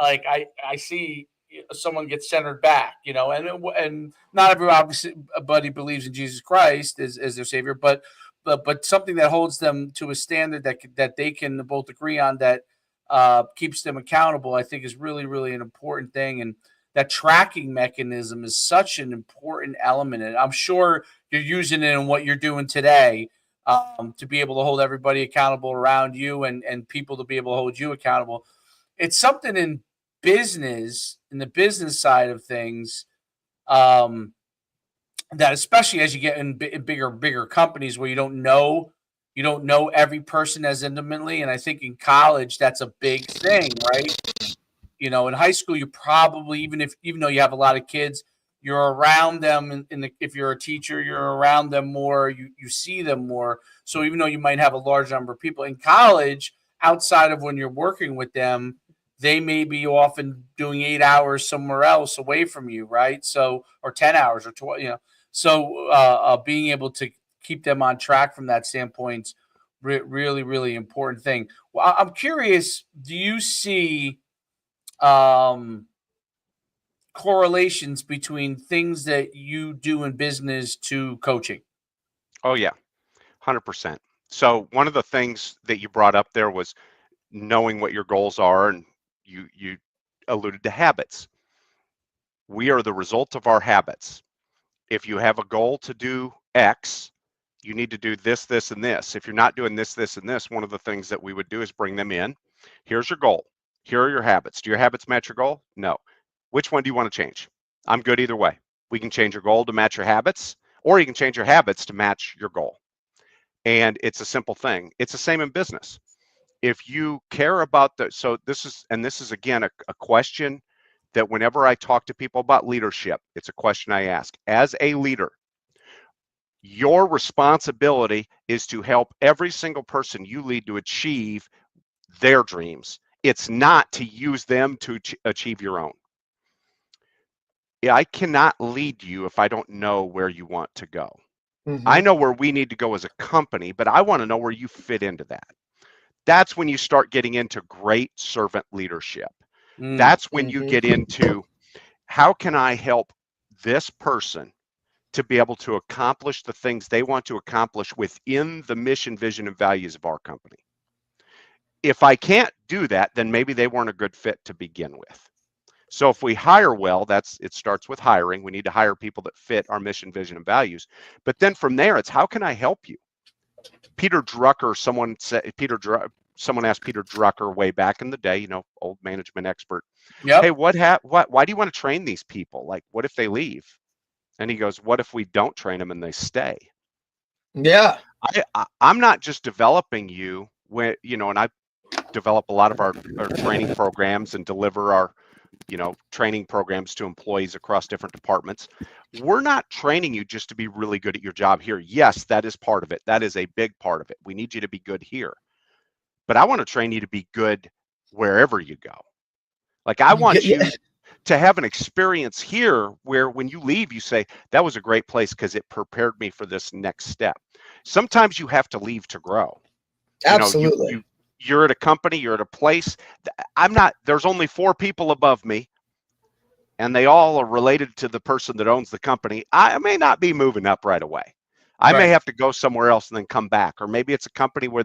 [SPEAKER 1] like, I see someone get centered back, and not everybody believes in Jesus Christ as their savior, but something that holds them to a standard that they can both agree on, that keeps them accountable, I think is really, really an important thing. And that tracking mechanism is such an important element. And I'm sure you're using it in what you're doing today, to be able to hold everybody accountable around you, and people to be able to hold you accountable. It's something in the business side of things, that, especially as you get in bigger companies where you don't know every person as intimately. And I think in college, that's a big thing, right? In high school, you probably, even though you have a lot of kids, you're around them. If you're a teacher, you're around them more. You see them more. So even though you might have a large number of people in college, outside of when you're working with them, they may be often doing 8 hours somewhere else away from you, right? So, or 10 hours or 12, So being able to keep them on track from that standpoint, really, really important thing. Well, I'm curious, do you see correlations between things that you do in business to coaching?
[SPEAKER 2] Oh yeah, 100%. So one of the things that you brought up there was knowing what your goals are, and you alluded to habits. We are the result of our habits. If you have a goal to do X, you need to do this, this, and this. If you're not doing this, this, and this, one of the things that we would do is bring them in. Here's your goal. Here are your habits. Do your habits match your goal? No. Which one do you want to change? I'm good either way. We can change your goal to match your habits, or you can change your habits to match your goal. And it's a simple thing. It's the same in business. If you care about so this is again a question that whenever I talk to people about leadership, it's a question I ask. As a leader, your responsibility is to help every single person you lead to achieve their dreams. It's not to use them to achieve your own. I cannot lead you if I don't know where you want to go. Mm-hmm. I know where we need to go as a company, but I want to know where you fit into that. That's when you start getting into great servant leadership. That's when you get into, how can I help this person to be able to accomplish the things they want to accomplish within the mission, vision, and values of our company? If I can't do that, then maybe they weren't a good fit to begin with. So if we hire well, it starts with hiring. We need to hire people that fit our mission, vision, and values. But then from there, it's, how can I help you? Peter Drucker, someone asked Peter Drucker way back in the day, old management expert. Yep. Hey, why do you want to train these people? Like, what if they leave? And he goes, what if we don't train them and they stay?
[SPEAKER 3] Yeah.
[SPEAKER 2] I'm not just developing you when, and I develop a lot of our training programs and deliver our, training programs to employees across different departments. We're not training you just to be really good at your job here. Yes, that is part of it. That is a big part of it. We need you to be good here. But I want to train you to be good wherever you go. Like I want you to have an experience here where when you leave, you say, that was a great place because it prepared me for this next step. Sometimes you have to leave to grow.
[SPEAKER 3] Absolutely.
[SPEAKER 2] You're at a company, you're at a place. There's only 4 people above me, and they all are related to the person that owns the company. I may not be moving up right away. I may have to go somewhere else and then come back. Or maybe it's a company where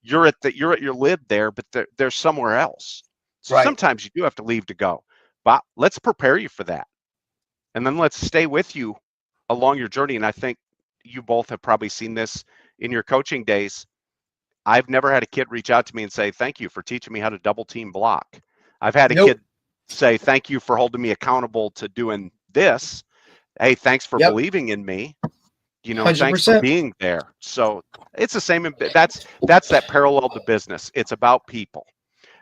[SPEAKER 2] you're at your lid there, but they're somewhere else. So sometimes you do have to leave to go. But let's prepare you for that. And then let's stay with you along your journey. And I think you both have probably seen this in your coaching days. I've never had a kid reach out to me and say, thank you for teaching me how to double team block. I've had a kid say, thank you for holding me accountable to doing this. Hey, thanks for believing in me. 100%. Thanks for being there. So it's the same. That's that parallel to business. It's about people.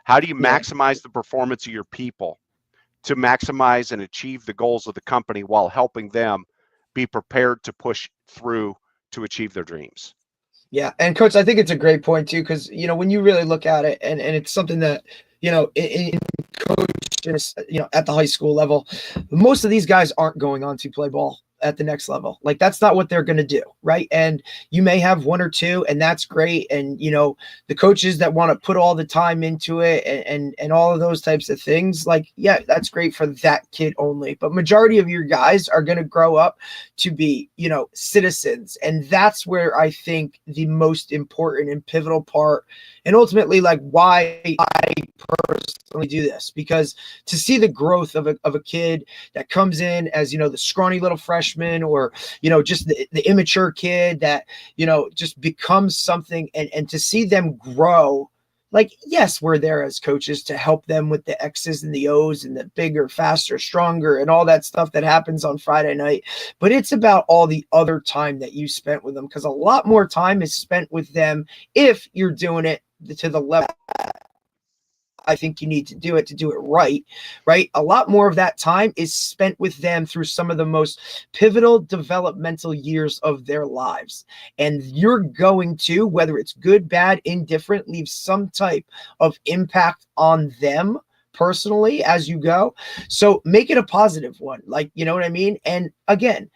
[SPEAKER 2] How do you maximize the performance of your people to maximize and achieve the goals of the company while helping them be prepared to push through to achieve their dreams?
[SPEAKER 3] Yeah. And coach, I think it's a great point too, because, when you really look at it and it's something that, in coaches, at the high school level, most of these guys aren't going on to play ball at the next level. Like that's not what they're going to do. Right. And you may have 1 or 2 and that's great. And, the coaches that want to put all the time into it and all of those types of things, like, yeah, that's great for that kid only. But majority of your guys are going to grow up to be, citizens. And that's where I think the most important and pivotal part, and ultimately like why I personally do this, because to see the growth of a kid that comes in as, the scrawny little freshman or, just the immature kid that, just becomes something and to see them grow. Like, yes, we're there as coaches to help them with the X's and the O's and the bigger, faster, stronger, and all that stuff that happens on Friday night. But it's about all the other time that you spent with them, because a lot more time is spent with them if you're doing it to the level I think you need to do it right? A lot more of that time is spent with them through some of the most pivotal developmental years of their lives. And you're going to, whether it's good, bad, indifferent, leave some type of impact on them personally as you go. So make it a positive one. Like, you know what I mean? And again,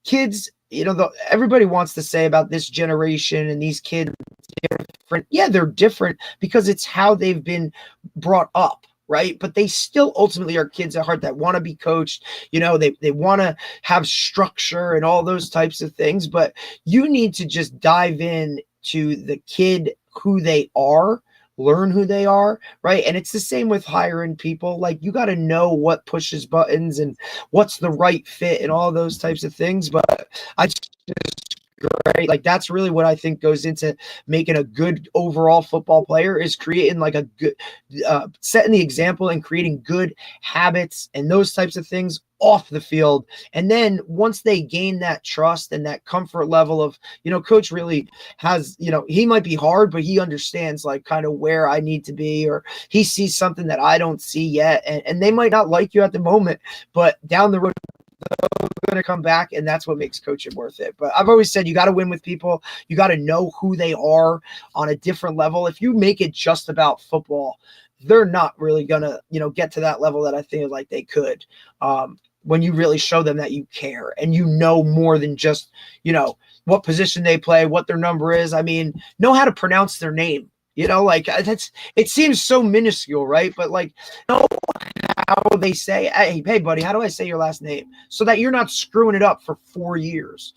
[SPEAKER 3] kids, everybody wants to say about this generation and these kids different. Yeah, they're different because it's how they've been brought up, right? But they still ultimately are kids at heart that want to be coached. They want to have structure and all those types of things. But you need to just dive in to the kid, who they are, learn who they are, right? And it's the same with hiring people. Like, you got to know what pushes buttons and what's the right fit and all those types of things. But I just great. Like, that's really what I think goes into making a good overall football player, is creating like a good, setting the example and creating good habits and those types of things off the field. And then once they gain that trust and that comfort level of, coach really has, he might be hard, but he understands like kind of where I need to be, or he sees something that I don't see yet. And they might not like you at the moment, but down the road, going to come back, and that's what makes coaching worth it. But I've always said you got to win with people. You got to know who they are on a different level. If you make it just about football, they're not really going to, get to that level that I think like they could. When you really show them that you care and more than just, what position they play, what their number is. I mean, know how to pronounce their name. It seems so minuscule, right? But like, know how they say, hey, buddy, how do I say your last name? So that you're not screwing it up for 4 years.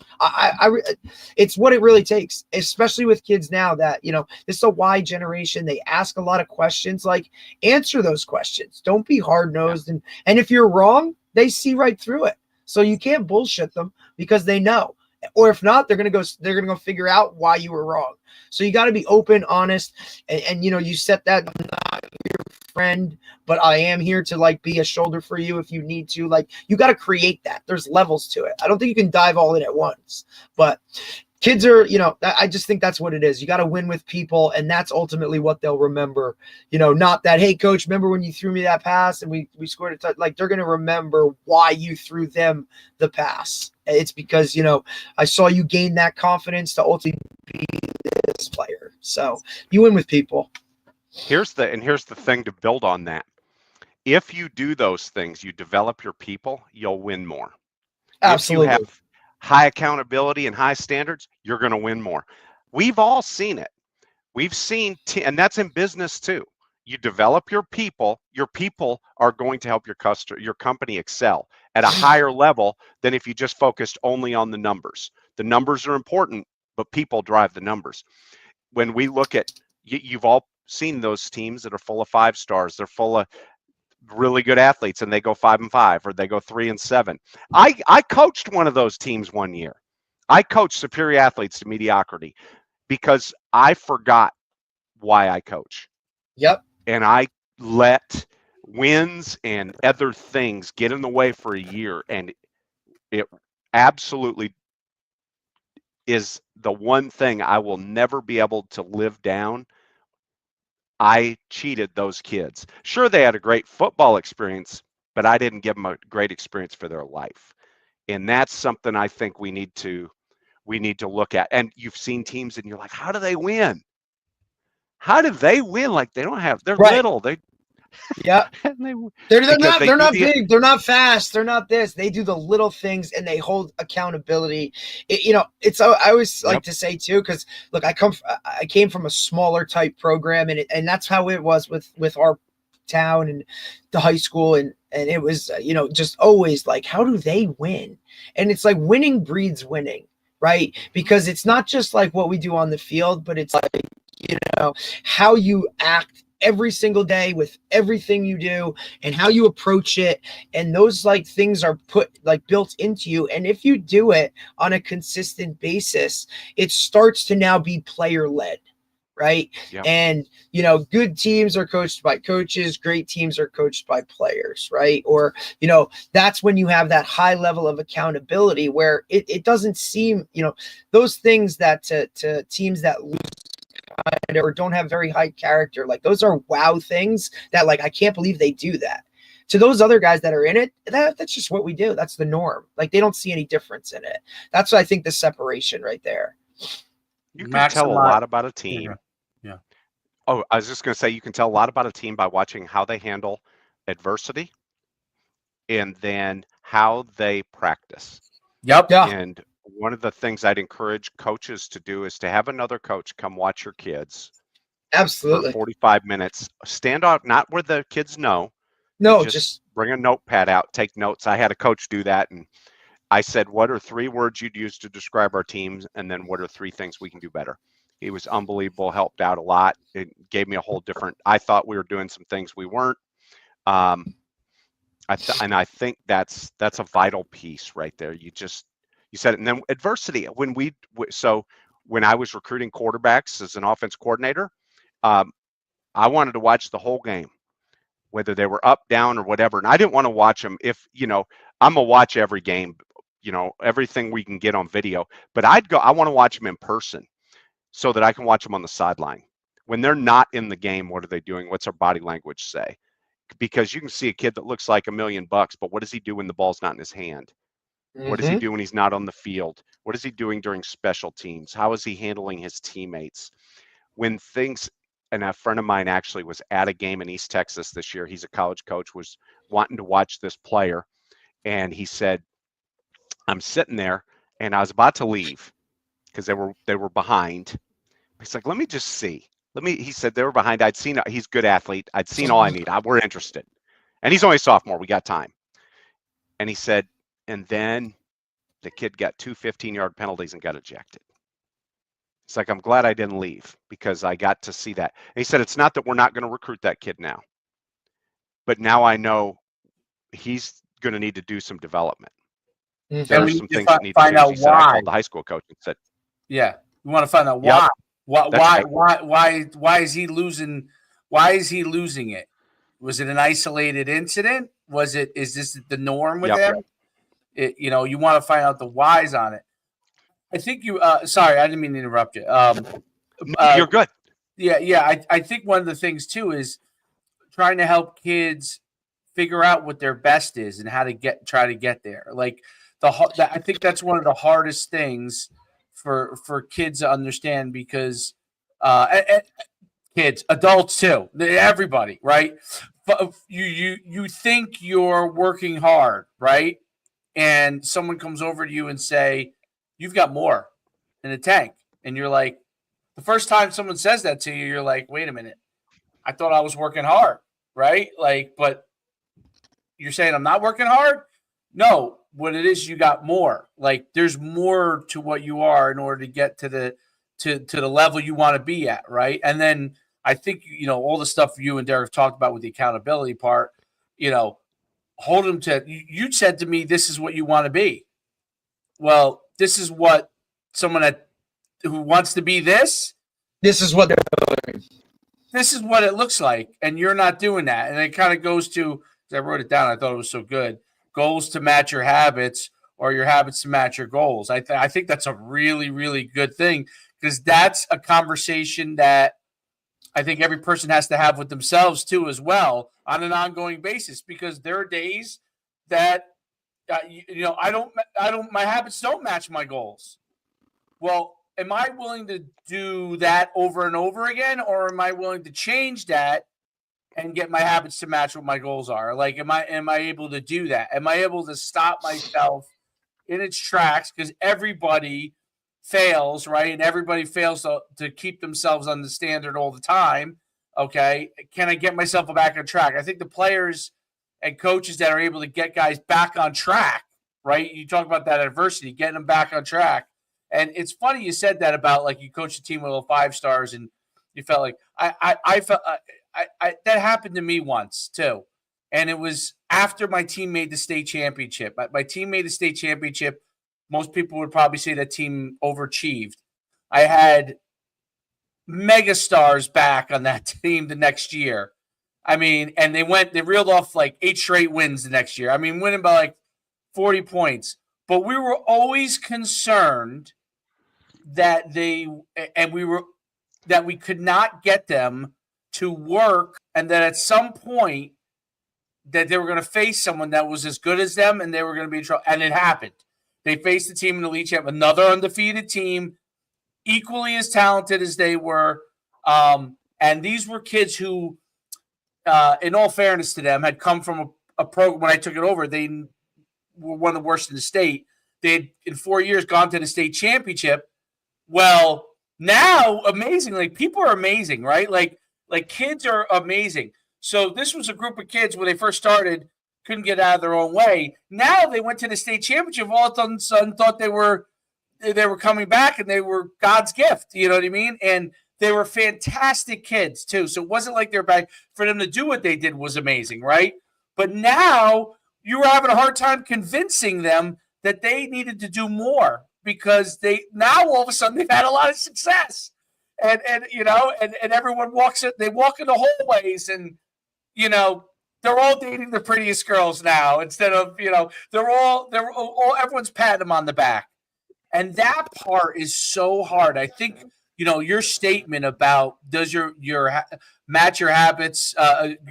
[SPEAKER 3] It's what it really takes, especially with kids now that, this is a Y generation. They ask a lot of questions. Like, answer those questions. Don't be hard-nosed. And if you're wrong, they see right through it. So you can't bullshit them because they know. Or if not, they're gonna go figure out why you were wrong. So you got to be open, honest, and you set that, not your friend, but I am here to like be a shoulder for you if you need to. Like, you got to create that. There's levels to it. I don't think you can dive all in at once, but kids are, I just think that's what it is. You got to win with people, and that's ultimately what they'll remember. Not that, hey, coach, remember when you threw me that pass and we scored a touch? Like, they're going to remember why you threw them the pass. It's because, I saw you gain that confidence to ultimately be this player. So you win with people.
[SPEAKER 2] Here's the thing to build on that. If you do those things, you develop your people, you'll win more.
[SPEAKER 3] Absolutely.
[SPEAKER 2] If you have high accountability and high standards, you're going to win more. We've all seen it. We've seen, and that's in business too. You develop your people are going to help your company excel at a higher level than if you just focused only on the numbers. The numbers are important, but people drive the numbers. When we look at, you've all seen those teams that are full of 5 stars. They're full of really good athletes, and they go 5-5 or they go 3-7. I coached one of those teams one year. I coached superior athletes to mediocrity because I forgot why I coach.
[SPEAKER 3] Yep.
[SPEAKER 2] And I let wins and other things get in the way for a year, and it absolutely is the one thing I will never be able to live down. I cheated those kids. Sure, they had a great football experience, but I didn't give them a great experience for their life. And that's something I think we need to look at. And you've seen teams and you're like, how do they win? How do they win? Like, they're
[SPEAKER 3] right.
[SPEAKER 2] little.
[SPEAKER 3] Yeah. They're not big. They're not fast. They're not this. They do the little things and they hold accountability. I always like to say too, because look, I came from a smaller type program, and that's how it was with our town and the high school, and it was just always like, how do they win? And it's like winning breeds winning, right? Because it's not just like what we do on the field, but it's like how you act every single day with everything you do and how you approach it. And those like things are built into you. And if you do it on a consistent basis, it starts to now be player led. Right.
[SPEAKER 2] Yeah.
[SPEAKER 3] And, good teams are coached by coaches, great teams are coached by players. Right. Or, that's when you have that high level of accountability where it doesn't seem, those things that to teams that lose or don't have very high character, like those are wow things that like I can't believe they do that. To those other guys that are in it, that's just what we do. That's the norm. Like, they don't see any difference in it. That's what I think the separation right there.
[SPEAKER 2] You can tell a lot about a team.
[SPEAKER 1] Yeah.
[SPEAKER 2] Oh, I was just going to say, you can tell a lot about a team by watching how they handle adversity and then how they practice.
[SPEAKER 1] Yep.
[SPEAKER 3] Yeah.
[SPEAKER 2] And one of the things I'd encourage coaches to do is to have another coach come watch your kids.
[SPEAKER 3] Absolutely.
[SPEAKER 2] For 45 minutes. Stand out, not where the kids know.
[SPEAKER 3] No,
[SPEAKER 2] just bring a notepad out, take notes. I had a coach do that, and I said, what are 3 words you'd use to describe our teams? And then what are 3 things we can do better? He was unbelievable, helped out a lot. It gave me a whole different, I thought we were doing some things we weren't. And I think that's a vital piece right there. You said it. And then adversity. When I was recruiting quarterbacks as an offense coordinator, I wanted to watch the whole game, whether they were up, down, or whatever. And I didn't want to watch them if, I'm going to watch every game, everything we can get on video. But I want to watch them in person so that I can watch them on the sideline. When they're not in the game, what are they doing? What's their body language say? Because you can see a kid that looks like $1 million, but what does he do when the ball's not in his hand? Mm-hmm. What does he do when he's not on the field? What is he doing during special teams? How is he handling his teammates? When things, and a friend of mine actually was at a game in East Texas this year. He's a college coach, was wanting to watch this player. And he said, I'm sitting there and I was about to leave because they were behind. He's like, let me just see. He said they were behind. he's a good athlete. I'd seen all I need. We're interested. And he's only a sophomore. We got time. And he said, and then the kid got 2 15-yard penalties and got ejected. It's like, I'm glad I didn't leave because I got to see that. And he said, it's not that we're not going to recruit that kid now, but now I know he's going to need to do some development.
[SPEAKER 1] Mm-hmm.
[SPEAKER 2] There are some things that need to change. He said, I called the high school coach and said,
[SPEAKER 1] yeah, we want to find out why. Why is he losing? Why is he losing it? Was it an isolated incident? Is this the norm with
[SPEAKER 2] Yep.
[SPEAKER 1] them? You want to find out the whys on it. I think sorry, I didn't mean to interrupt you.
[SPEAKER 2] You're good.
[SPEAKER 1] Yeah. I think one of the things too is trying to help kids figure out what their best is and how to try to get there. Like I think that's one of the hardest things for kids to understand because and kids, adults too, everybody, right? But you think you're working hard, right? And someone comes over to you and say, "You've got more in the tank," and you're like, the first time someone says that to you, you're like, "Wait a minute, I thought I was working hard, right?" Like, but you're saying I'm not working hard? No, what it is, you got more. Like, there's more to what you are in order to get to the level you want to be at, right? And then I think all the stuff you and Derek talked about with the accountability part, hold them to. You said to me, "This is what you want to be." Well, this is what someone who wants to be this.
[SPEAKER 3] This is what they're doing.
[SPEAKER 1] This is what it looks like, and you're not doing that. And it kind of goes to. I wrote it down. I thought it was so good. Goals to match your habits, or your habits to match your goals. I think that's a really, really good thing because that's a conversation that I think every person has to have with themselves too, as well, on an ongoing basis. Because there are days that my habits don't match my goals. Well, am I willing to do that over and over again, or am I willing to change that and get my habits to match what my goals are? Like, am I able to do that? Am I able to stop myself in its tracks? Because everybody fails, right? And everybody fails to keep themselves on the standard all the time. Okay. Can I get myself back on track? I think the players and coaches that are able to get guys back on track, right? You talk about that adversity, getting them back on track. And it's funny you said that about, like, you coached a team with all 5 stars and you felt like I felt that happened to me once too. And it was after my team made the state championship. My team made the state championship. Most people would probably say that team overachieved. I had mega stars back on that team the next year. I mean, and they reeled off like 8 straight wins the next year. I mean, winning by like 40 points. But we were always concerned that we could not get them to work, and that at some point that they were going to face someone that was as good as them, and they were going to be in trouble. And it happened. They faced a team in the league champ, another undefeated team, equally as talented as they were. And these were kids who, in all fairness to them, had come from a program. When I took it over, they were one of the worst in the state. They had, in 4 years, gone to the state championship. Well, now, amazingly, people are amazing, right? Like kids are amazing. So this was a group of kids when they first started, couldn't get out of their own way. Now they went to the state championship. All of a sudden, thought they were coming back, and they were God's gift. You know what I mean? And they were fantastic kids too. So it wasn't like they're back. For them to do what they did was amazing, right? But now you were having a hard time convincing them that they needed to do more, because now all of a sudden they've had a lot of success, and everyone they walk in the hallways, and they're all dating the prettiest girls now, instead of they're all everyone's patting them on the back, and that part is so hard. I think your statement about does your match your habits,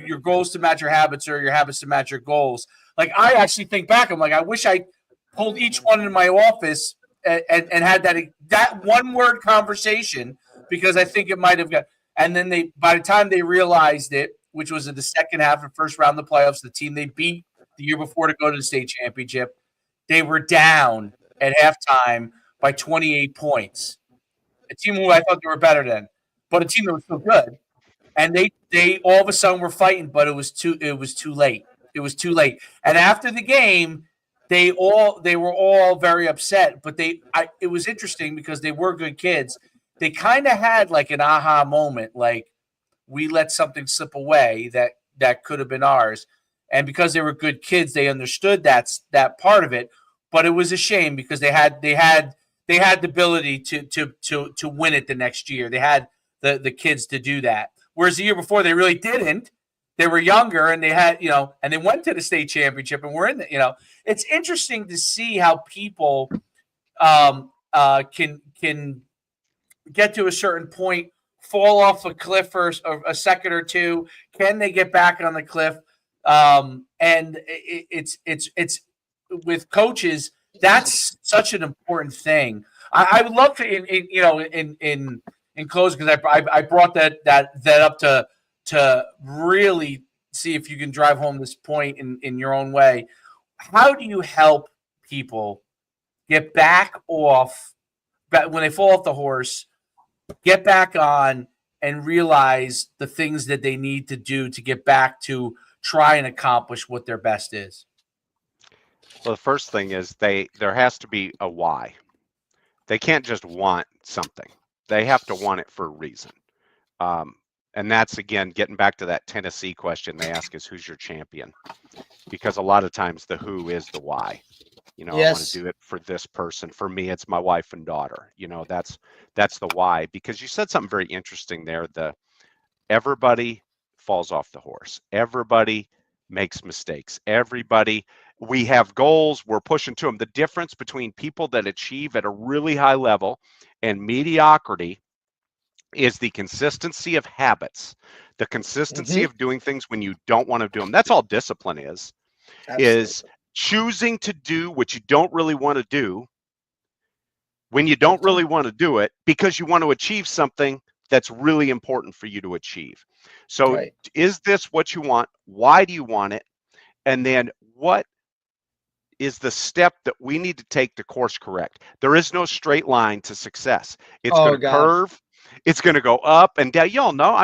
[SPEAKER 1] your goals to match your habits, or your habits to match your goals. Like, I actually think back, I'm like, I wish I pulled each one in my office and had that one word conversation, because I think it might have got. And then by the time they realized it, which was in the second half of first round of the playoffs, the team they beat the year before to go to the state championship, they were down at halftime by 28 points. A team who I thought they were better than, but a team that was so good. And they all of a sudden were fighting, but it was too late. It was too late. And after the game, they were all very upset. But it was interesting because they were good kids. They kind of had like an aha moment, like, we let something slip away that could have been ours. And because they were good kids, they understood that part of it. But it was a shame because they had the ability to win it the next year. They had the kids to do that. Whereas the year before, they really didn't. they were younger and they had, and they went to the state championship and we're in the, it's interesting to see how people can get to a certain point, fall off a cliff for a second or two. Can they get back on the cliff? And it's with coaches. That's such an important thing. I would love to, in close, because I brought that up to really see if you can drive home this point in your own way. How do you help people get back off when they fall off the horse, get back on, and realize the things that they need to do to get back to try and accomplish what their best is?
[SPEAKER 2] Well, the first thing is there has to be a why. They can't just want something. They have to want it for a reason. And that's, again, getting back to that Tennessee question they ask is, who's your champion? Because a lot of times the who is the why. Yes. I want to do it for this person. For me, it's my wife and daughter. That's the why. Because you said something very interesting there. Everybody falls off the horse. Everybody makes mistakes. We have goals. We're pushing to them. The difference between people that achieve at a really high level and mediocrity is the consistency of habits, the consistency of doing things when you don't want to do them. That's all discipline is. Absolutely. Is choosing to do what you don't really want to do when you don't really want to do it because you want to achieve something that's really important for you to achieve. So Is this what you want? Why do you want it? And then what is the step that we need to take to course correct? There is no straight line to success. It's going to curve. It's going to go up and down. Y'all know,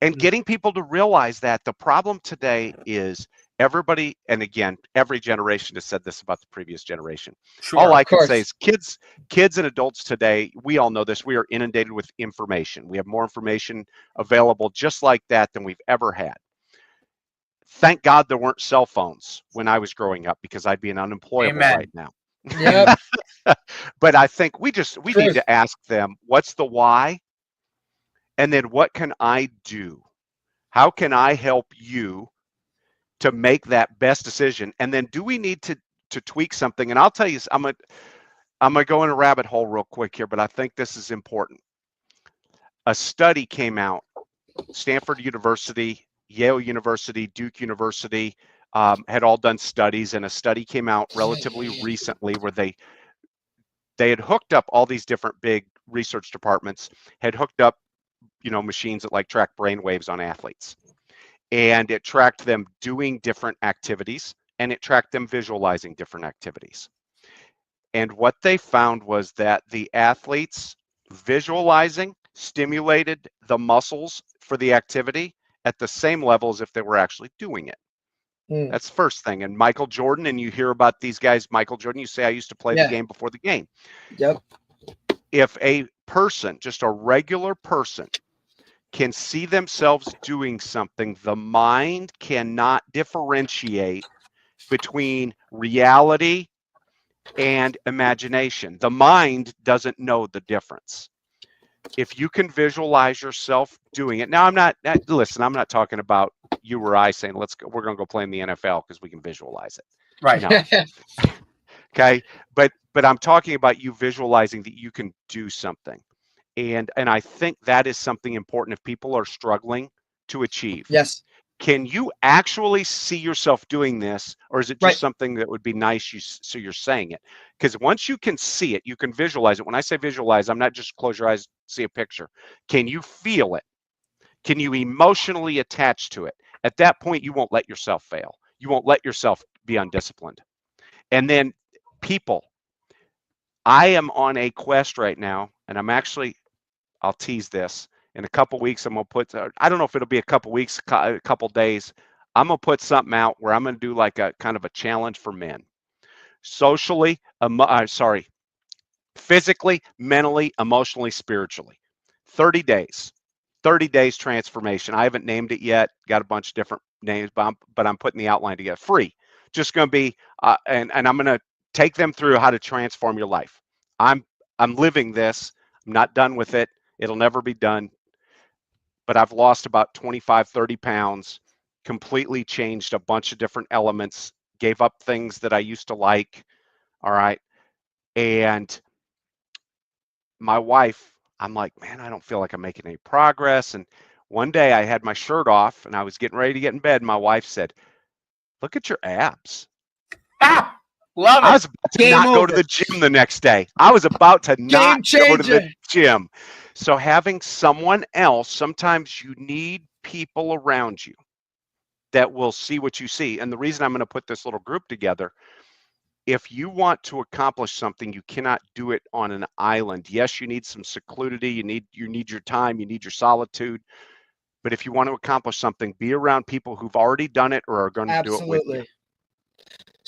[SPEAKER 2] and getting people to realize that the problem today is everybody, and again, every generation has said this about the previous generation. Sure, all I can say is kids and adults today, we all know this, we are inundated with information. We have more information available just like that than we've ever had. Thank God there weren't cell phones when I was growing up, because I'd be an unemployable right now.
[SPEAKER 3] Yep.
[SPEAKER 2] But I think we need to ask them, what's the why? And then what can I do? How can I help you to make that best decision? And then do we need to tweak something? And I'll tell you, I'm gonna go in a rabbit hole real quick here, but I think this is important. A study came out, Stanford University, Yale University, Duke University had all done studies, and a study came out relatively recently where they had hooked up all these different big research departments, had hooked up machines that track brain waves on athletes. And it tracked them doing different activities, and it tracked them visualizing different activities. And what they found was that the athletes visualizing stimulated the muscles for the activity at the same level as if they were actually doing it. That's the first thing. And Michael Jordan, and you hear about these guys, Michael Jordan, you say, I used to play the game before the game.
[SPEAKER 3] Yep.
[SPEAKER 2] If a person, just a regular person, can see themselves doing something, the mind cannot differentiate between reality and imagination. The mind doesn't know the difference. If you can visualize yourself doing it. Now, I'm not talking about you or I saying, we're going to go play in the NFL because we can visualize it.
[SPEAKER 1] Right.
[SPEAKER 2] No. Okay. But I'm talking about you visualizing that you can do something. And I think that is something important if people are struggling to achieve.
[SPEAKER 3] Yes.
[SPEAKER 2] Can you actually see yourself doing this, or is it just something that would be nice so you're saying it? Because once you can see it, you can visualize it. When I say visualize, I'm not just close your eyes, see a picture. Can you feel it? Can you emotionally attach to it? At that point, you won't let yourself fail. You won't let yourself be undisciplined. And then people, I am on a quest right now, and I'll tease this. In a couple weeks, I'm going to put, I don't know if it'll be a couple weeks, a couple days. I'm going to put something out where I'm going to do like a kind of a challenge for men. Socially, physically, mentally, emotionally, spiritually. 30 days transformation. I haven't named it yet. Got a bunch of different names, but I'm putting the outline together. Free. Just going to be, and I'm going to take them through how to transform your life. I'm living this. I'm not done with it. It'll never be done. But I've lost about 25, 30 pounds completely changed a bunch of different elements, gave up things that I used to like. All right. And my wife, I'm like, man, I don't feel like I'm making any progress. And one day I had my shirt off and I was getting ready to get in bed. My wife said, look at your abs.
[SPEAKER 1] Ah, love
[SPEAKER 2] I
[SPEAKER 1] it.
[SPEAKER 2] was about to
[SPEAKER 3] Game
[SPEAKER 2] not go to
[SPEAKER 3] over.
[SPEAKER 2] the gym the next day. I was about to not
[SPEAKER 3] Game
[SPEAKER 2] go to the
[SPEAKER 3] changer.
[SPEAKER 2] gym. So having someone else, sometimes you need people around you that will see what you see. And the reason I'm going to put this little group together, if you want to accomplish something, you cannot do it on an island. Yes, you need some secludity, you need your time, you need your solitude. But if you want to accomplish something, be around people who've already done it or are going to do it with you.
[SPEAKER 3] Absolutely.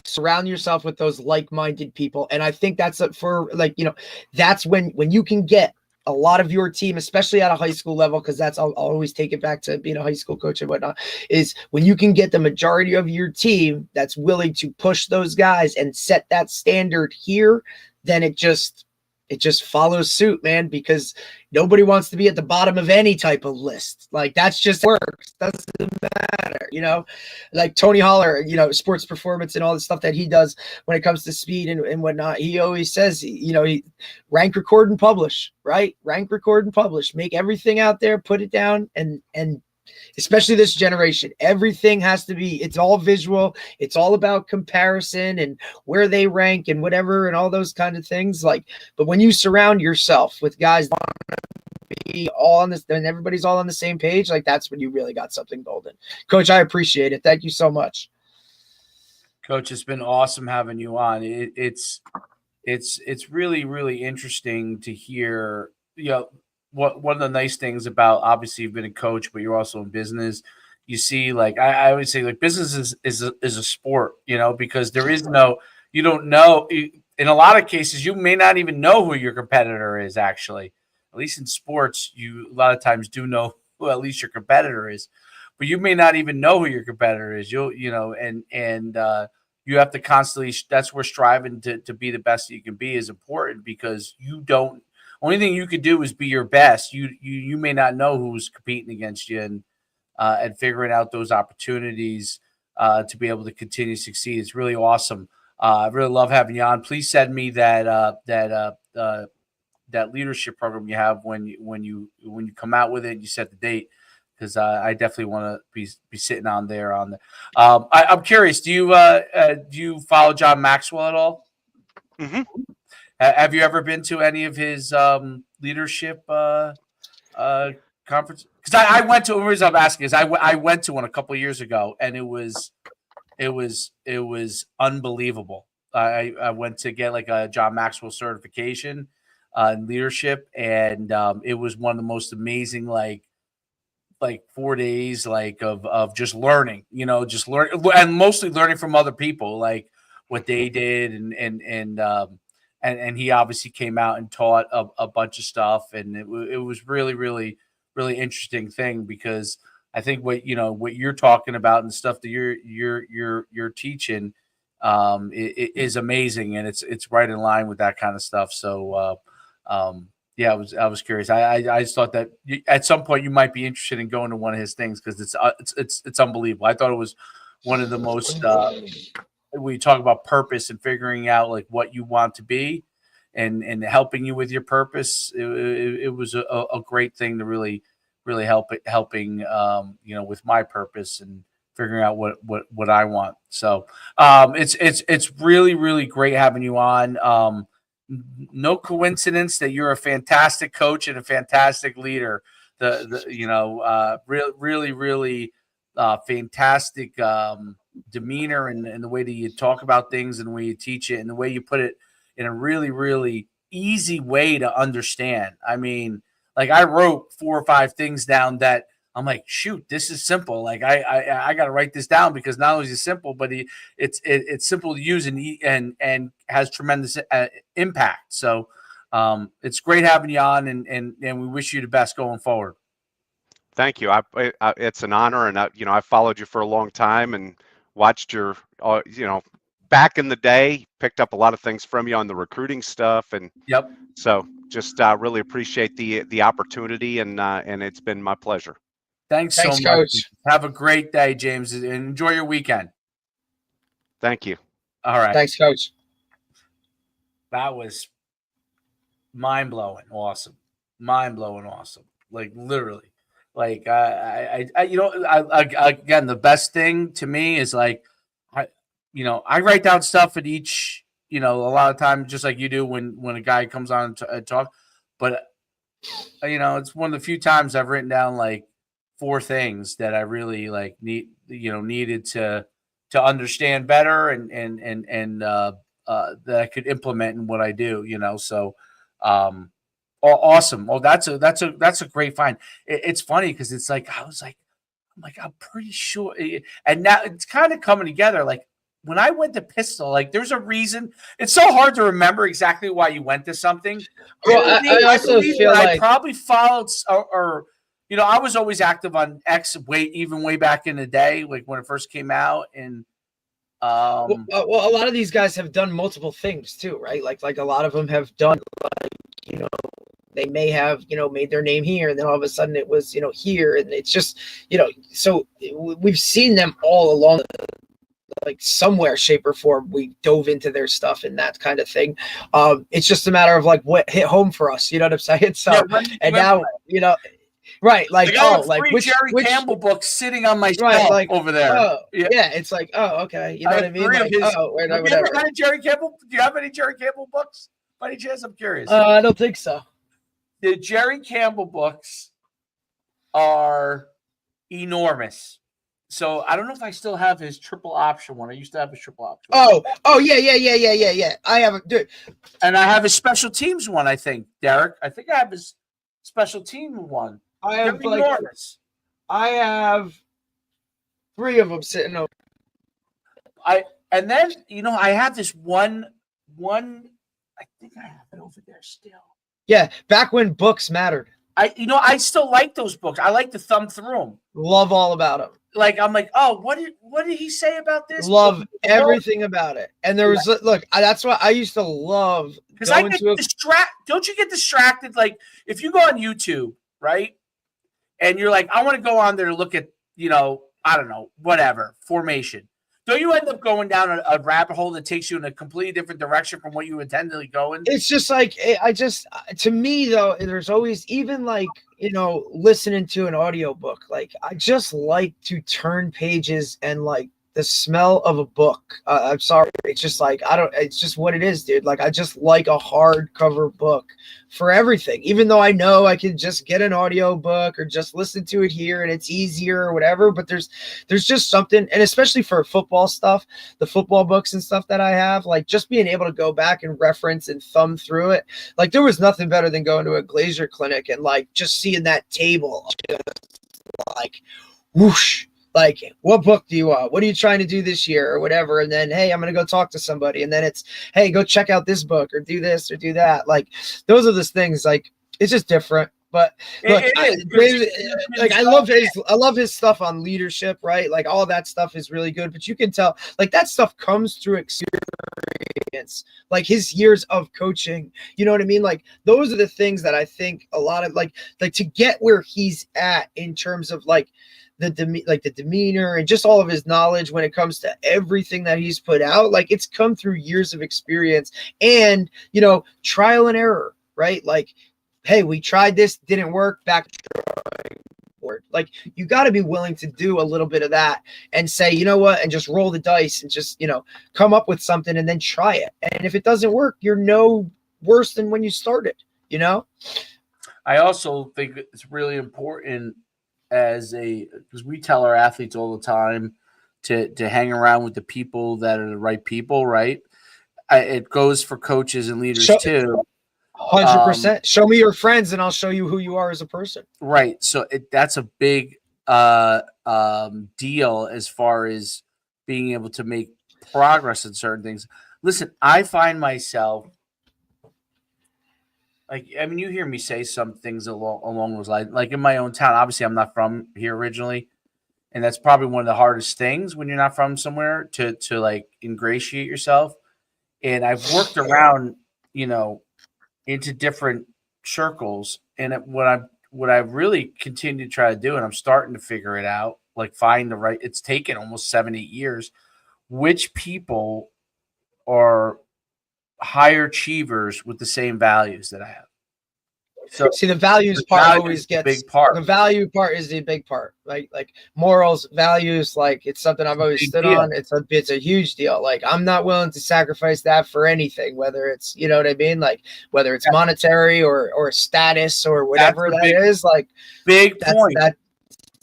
[SPEAKER 3] Surround yourself with those like-minded people. And I think that's for, like, that's when you can get a lot of your team, especially at a high school level, because I'll always take it back to being a high school coach and whatnot, is when you can get the majority of your team that's willing to push those guys and set that standard here, then it just follows suit, man, because nobody wants to be at the bottom of any type of list. Like, that's just works. Doesn't matter, like Tony Holler, sports performance and all the stuff that he does when it comes to speed and whatnot. He always says, he rank, record, and publish, right? Rank, record, and publish. Make everything out there, put it down, and especially this generation, everything has to be, it's all visual. It's all about comparison and where they rank and whatever and all those kind of things. Like, but when you surround yourself with guys that want to be all on this and everybody's all on the same page, like, that's when you really got something golden. Coach, I appreciate it. Thank you so much.
[SPEAKER 1] Coach, it's been awesome having you on. It's really, really interesting to hear, one of the nice things about, obviously you've been a coach, but you're also in business. You see, like, I always say, like, business is a sport, because there is you don't know. In a lot of cases, you may not even know who your competitor is, actually. At least in sports, you a lot of times do know who at least your competitor is, but you may not even know who your competitor is. And you have to constantly, that's where striving to be the best that you can be is important, because only thing you could do is be your best. You may not know who's competing against you, and figuring out those opportunities to be able to continue to succeed. It's really awesome. I really love having you on. Please send me that leadership program you have when you come out with it. You set the date, because I definitely want to be sitting on there. I'm curious. Do you follow John Maxwell at all?
[SPEAKER 2] Mm-hmm.
[SPEAKER 1] Have you ever been to any of his leadership conference? Because I went to. The reason I'm asking is I went to one a couple of years ago, and it was unbelievable. I went to get like a John Maxwell certification in leadership, and it was one of the most amazing, like 4 days, like of just learning, just learn, and mostly learning from other people, like what they did, and he obviously came out and taught a bunch of stuff, and it was really, really, really interesting thing, because I think what you're talking about and stuff that you're teaching is amazing, and it's right in line with that kind of stuff. So yeah, I was curious. I just thought that at some point you might be interested in going to one of his things, because it's unbelievable. I thought it was one of the most when you talk about purpose and figuring out like what you want to be, and helping you with your purpose. It was a great thing to really helping with my purpose and figuring out what I want. So it's really, really great having you on. No coincidence that you're a fantastic coach and a fantastic leader. Really, really fantastic demeanor, and the way that you talk about things, and the way you teach it, and the way you put it in a really, really easy way to understand. I mean, like, I wrote 4 or 5 things down that I'm like, shoot, this is simple. Like, I got to write this down, because not only is it simple, but it's simple to use, and has tremendous impact. So it's great having you on, and we wish you the best going forward.
[SPEAKER 2] Thank you. It's an honor, and I followed you for a long time and watched your, back in the day, picked up a lot of things from you on the recruiting stuff, and
[SPEAKER 1] Yep.
[SPEAKER 2] so just really appreciate the opportunity, and it's been my pleasure.
[SPEAKER 1] Thanks so much.
[SPEAKER 3] Coach.
[SPEAKER 1] Have a great day, James, and enjoy your weekend.
[SPEAKER 2] Thank you.
[SPEAKER 1] All right.
[SPEAKER 3] Thanks, Coach.
[SPEAKER 1] That was mind-blowing awesome. Mind-blowing awesome. Like literally. Like I again, the best thing to me is like I write down stuff at each, a lot of times just like you do when a guy comes on and talk, but it's one of the few times I've written down like 4 things that I really like needed to understand better and that I could implement in what I do, so awesome. Oh, that's a great find. It's funny because it's like I'm pretty sure, and now it's kind of coming together. Like when I went to Pistol, like there's a reason. It's so hard to remember exactly why you went to something.
[SPEAKER 3] Well, I also feel like
[SPEAKER 1] I probably followed or I was always active on X way back in the day, like when it first came out, and
[SPEAKER 3] well, a lot of these guys have done multiple things too, right? Like a lot of them have done, they may have, made their name here, and then all of a sudden it was, here, and it's just, so we've seen them all along, like somewhere, shape, or form. We dove into their stuff and that kind of thing. It's just a matter of like what hit home for us, you know what I'm saying? So, now, right, like
[SPEAKER 1] which Campbell books sitting on my shelf
[SPEAKER 3] like,
[SPEAKER 1] over there.
[SPEAKER 3] It's like, okay, you know what I mean? Like,
[SPEAKER 1] have you ever had Jerry Campbell? Do you have any Jerry Campbell books? By any chance, I'm curious.
[SPEAKER 3] I don't think so.
[SPEAKER 1] The Jerry Campbell books are enormous. So I don't know if I still have his triple option one. I used to have his triple option.
[SPEAKER 3] Oh, yeah. I have it, dude.
[SPEAKER 1] And I have his special teams one, I think, Derek. I think I have his special team one.
[SPEAKER 3] I have enormous. I have 3 of them sitting over.
[SPEAKER 1] And then I have this one. I think I have it over there still.
[SPEAKER 3] Yeah, back when books mattered.
[SPEAKER 1] I still like those books. I like to thumb through them.
[SPEAKER 3] Love all about them.
[SPEAKER 1] Like I'm like, oh, what did he say about this?
[SPEAKER 3] Love everything about it. And there was that's why I used to love
[SPEAKER 1] because I get distracted. Don't you get distracted? Like if you go on YouTube, right, and you're like, I want to go on there to look at I don't know, whatever formation. Don't you end up going down a rabbit hole that takes you in a completely different direction from what you intended to go in?
[SPEAKER 3] It's just like, to me though, there's always, even like, listening to an audiobook, like I just like to turn pages and like the smell of a book. I'm sorry. It's just like, it's just what it is, dude. Like, I just like a hardcover book for everything, even though I know I can just get an audio book or just listen to it here and it's easier or whatever. But there's just something, and especially for football stuff, the football books and stuff that I have, like just being able to go back and reference and thumb through it. Like there was nothing better than going to a Glazier clinic and like just seeing that table, like whoosh. Like, what book do you want? What are you trying to do this year or whatever? And then, hey, I'm going to go talk to somebody. And then it's, hey, go check out this book or do this or do that. Like, those are the things. Like, it's just different. But look, I love his stuff on leadership, right? Like all that stuff is really good. But you can tell, like that stuff comes through experience, like his years of coaching. You know what I mean? Like those are the things that I think a lot of like to get where he's at in terms of like the demeanor and just all of his knowledge when it comes to everything that he's put out. Like it's come through years of experience and, trial and error, right? Like, hey, we tried this, didn't work, back to the drawing board. Like you got to be willing to do a little bit of that and say, you know what, and just roll the dice and just, come up with something and then try it. And if it doesn't work, you're no worse than when you started,
[SPEAKER 1] I also think it's really important because we tell our athletes all the time to hang around with the people that are the right people, right? It goes for coaches and leaders too.
[SPEAKER 3] 100%. Show me your friends and I'll show you who you are as a person.
[SPEAKER 1] Right. So that's a big deal as far as being able to make progress in certain things. Listen, I find myself you hear me say some things along those lines. Like in my own town, obviously I'm not from here originally, and that's probably one of the hardest things when you're not from somewhere to like ingratiate yourself. And I've worked around, into different circles, and what I really continue to try to do, and I'm starting to figure it out, like find the right. It's taken almost 7-8 years. Which people are higher achievers with the same values that I have? So
[SPEAKER 3] see, the values
[SPEAKER 1] the
[SPEAKER 3] part
[SPEAKER 1] value
[SPEAKER 3] always
[SPEAKER 1] is the
[SPEAKER 3] gets
[SPEAKER 1] big part.
[SPEAKER 3] the value part is the big part, right? Like morals, values, like it's something I've always
[SPEAKER 1] big
[SPEAKER 3] stood
[SPEAKER 1] deal.
[SPEAKER 3] on. It's a huge deal. Like I'm not willing to sacrifice that for anything, whether it's, you know what I mean? Like whether it's monetary or status or whatever
[SPEAKER 1] That's a
[SPEAKER 3] that is, like
[SPEAKER 1] Big
[SPEAKER 3] that's
[SPEAKER 1] point.
[SPEAKER 3] that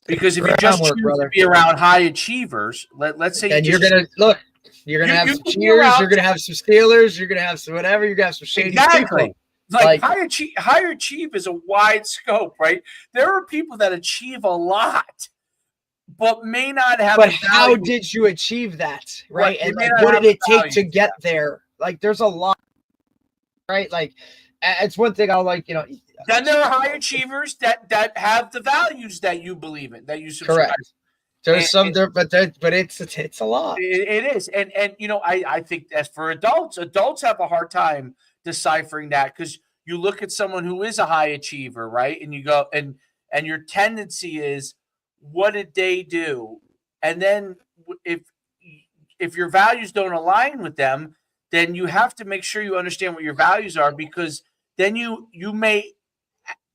[SPEAKER 1] Because if you just
[SPEAKER 3] groundwork,
[SPEAKER 1] choose
[SPEAKER 3] brother.
[SPEAKER 1] to be around high achievers, let's say
[SPEAKER 3] Then
[SPEAKER 1] you
[SPEAKER 3] you're
[SPEAKER 1] just
[SPEAKER 3] gonna look, you're gonna have
[SPEAKER 1] you
[SPEAKER 3] some
[SPEAKER 1] can be
[SPEAKER 3] cheers,
[SPEAKER 1] around-
[SPEAKER 3] you're gonna have some Steelers, you're gonna have some whatever, you're gonna have some shady
[SPEAKER 1] exactly.
[SPEAKER 3] people.
[SPEAKER 1] Like higher achieve is a wide scope, right? There are people that achieve a lot, but may not have.
[SPEAKER 3] But how did you achieve that, right? And like, what did it take to get there? Like, there's a lot, right? Like, it's one thing I'll like, you know.
[SPEAKER 1] Then there are high achievers that have the values that you believe in, that you subscribe.
[SPEAKER 3] Correct. There's some there, but it's a lot.
[SPEAKER 1] It is, and you know, I think as for adults have a hard time deciphering that, because you look at someone who is a high achiever, right? And you go and your tendency is, what did they do? And then if your values don't align with them, then you have to make sure you understand what your values are, because then you may,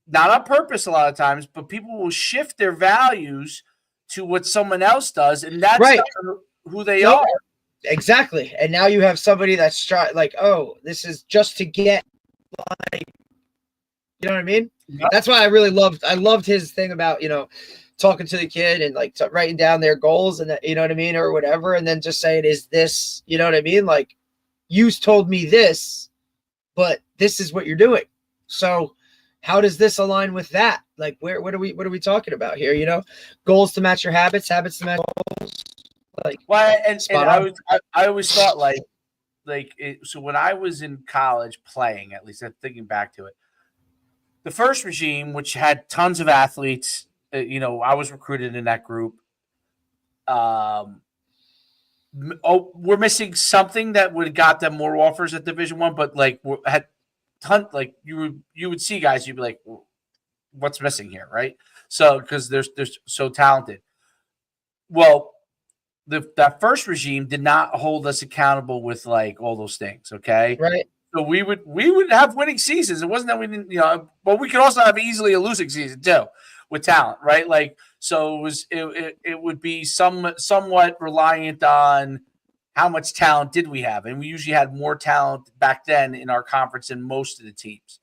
[SPEAKER 1] not on purpose a lot of times, but people will shift their values to what someone else does, and that's
[SPEAKER 3] right.
[SPEAKER 1] not who they are.
[SPEAKER 3] Exactly. And now you have somebody that's like, oh, this is just to get, like, you know what I mean? Yep. That's why I loved his thing about, you know, talking to the kid and like writing down their goals and that, you know what I mean, or whatever, and then just saying, is this, you know what I mean? Like, you told me this, but this is what you're doing. So how does this align with that? Like, what are we talking about here? You know, goals to match your habits to match goals. Like,
[SPEAKER 1] well, and I always thought so when I was in college playing, at least I'm thinking back to it, the first regime, which had tons of athletes, you know, I was recruited in that group. We're missing something that would have got them more offers at Division I, but like had ton, like you would see guys, you'd be like, what's missing here, right? So because they're so talented. Well, that first regime did not hold us accountable with like all those things, okay?
[SPEAKER 3] Right.
[SPEAKER 1] So we would have winning seasons. It wasn't that we didn't, you know, but we could also have easily a losing season too with talent, right? Like, so it would be somewhat reliant on how much talent did we have, and we usually had more talent back then in our conference than most of the teams,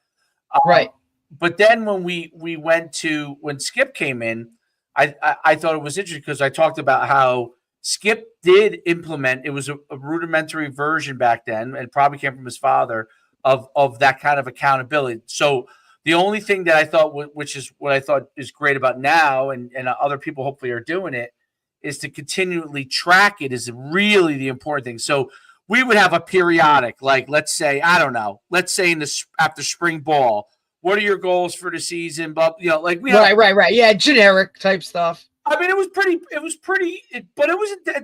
[SPEAKER 3] right?
[SPEAKER 1] But then when Skip came in, I thought it was interesting because I talked about how Skip did implement, it was a rudimentary version back then, and probably came from his father, of that kind of accountability. So the only thing that I thought, which is what I thought is great about now, and other people hopefully are doing it, is to continually track it is really the important thing. So we would have a periodic, like, let's say, I don't know, let's say after spring ball, what are your goals for the season? But, you know, like we
[SPEAKER 3] right. Yeah, generic type stuff.
[SPEAKER 1] I mean, it was pretty, but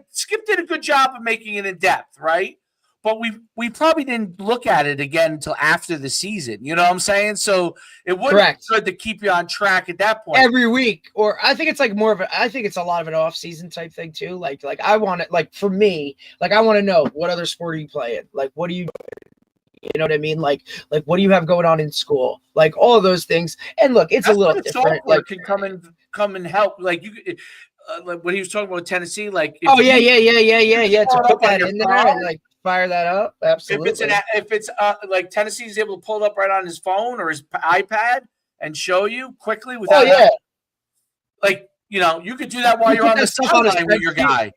[SPEAKER 1] Skip did a good job of making it in depth, right? But we probably didn't look at it again until after the season. You know what I'm saying? So it wouldn't be good to keep you on track at that point
[SPEAKER 3] every week. Or I think it's like I think it's a lot of an off season type thing too. Like I want it, like for me, like I want to know, what other sport are you playing? Like, what do you know what I mean? Like what do you have going on in school? Like all of those things. And look, it's a little different.
[SPEAKER 1] Like can come and help. Like you, like when he was talking about Tennessee, like
[SPEAKER 3] yeah. To put that in there and like fire that up. Absolutely.
[SPEAKER 1] If it's like Tennessee is able to pull it up right on his phone or his iPad and show you quickly without. Like, you know, you could do that while you're on the sideline with your guy.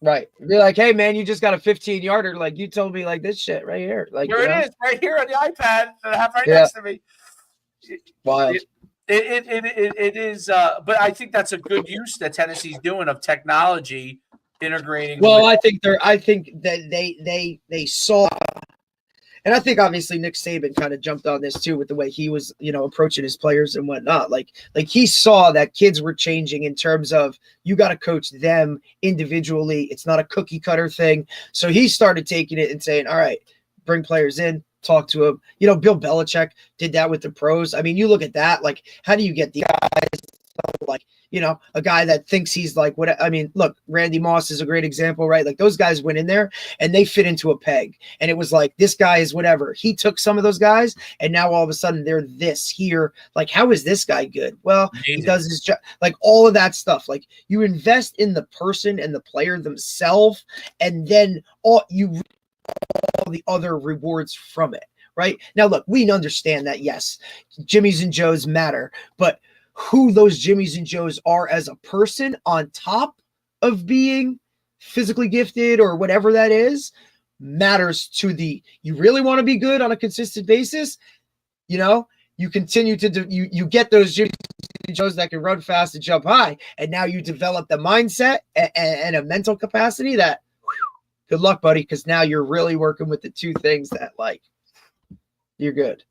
[SPEAKER 3] Right. Be like, hey man, you just got a 15-yarder. Like you told me, like this shit right here. Like
[SPEAKER 1] here it is, right here on the iPad that I have right next to me.
[SPEAKER 3] Wild.
[SPEAKER 1] It is, but I think that's a good use that Tennessee's doing of technology integrating.
[SPEAKER 3] Well, I think that they saw, and I think obviously Nick Saban kind of jumped on this too with the way he was, you know, approaching his players and whatnot. Like he saw that kids were changing in terms of you got to coach them individually. It's not a cookie cutter thing. So he started taking it and saying, all right, bring players in, talk to him. You know, Bill Belichick did that with the pros. I mean, you look at that, like, how do you get the guys like, you know, a guy that thinks he's like what I mean, look, Randy Moss is a great example, right? Like those guys went in there and they fit into a peg. And it was like, this guy is whatever. He took some of those guys and now all of a sudden they're this here. Like, how is this guy good? Well,
[SPEAKER 1] Amazing.
[SPEAKER 3] he does his job, like all of that stuff. Like you invest in the person and the player themselves, and then all the other rewards from it. Right now, look, we understand that yes, Jimmys and Joes matter, but who those Jimmys and Joes are as a person on top of being physically gifted or whatever that is matters to you really want to be good on a consistent basis. You know, you continue to you get those Jimmys and Joes that can run fast and jump high. And now you develop the mindset and a mental capacity that good luck, buddy. Because now you're really working with the two things that like you're good.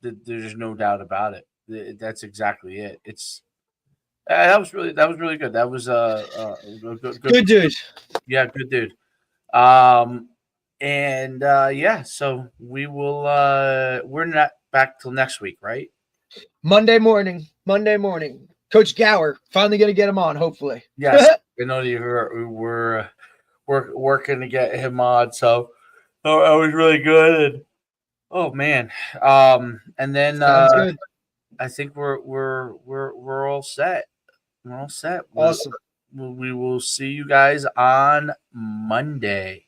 [SPEAKER 1] There's no doubt about it. That's exactly it. It's that was really good. That was
[SPEAKER 3] Good dude.
[SPEAKER 1] Yeah, good dude. And yeah, so we will we're not back till next week, right?
[SPEAKER 3] Monday morning. Coach Gower finally gonna get him on, hopefully.
[SPEAKER 1] Yes. I know we're working to get him on, so that was really good. And oh man. And then
[SPEAKER 3] Sounds good.
[SPEAKER 1] I think we're all set. We're all set.
[SPEAKER 3] Awesome.
[SPEAKER 1] We will see you guys on Monday.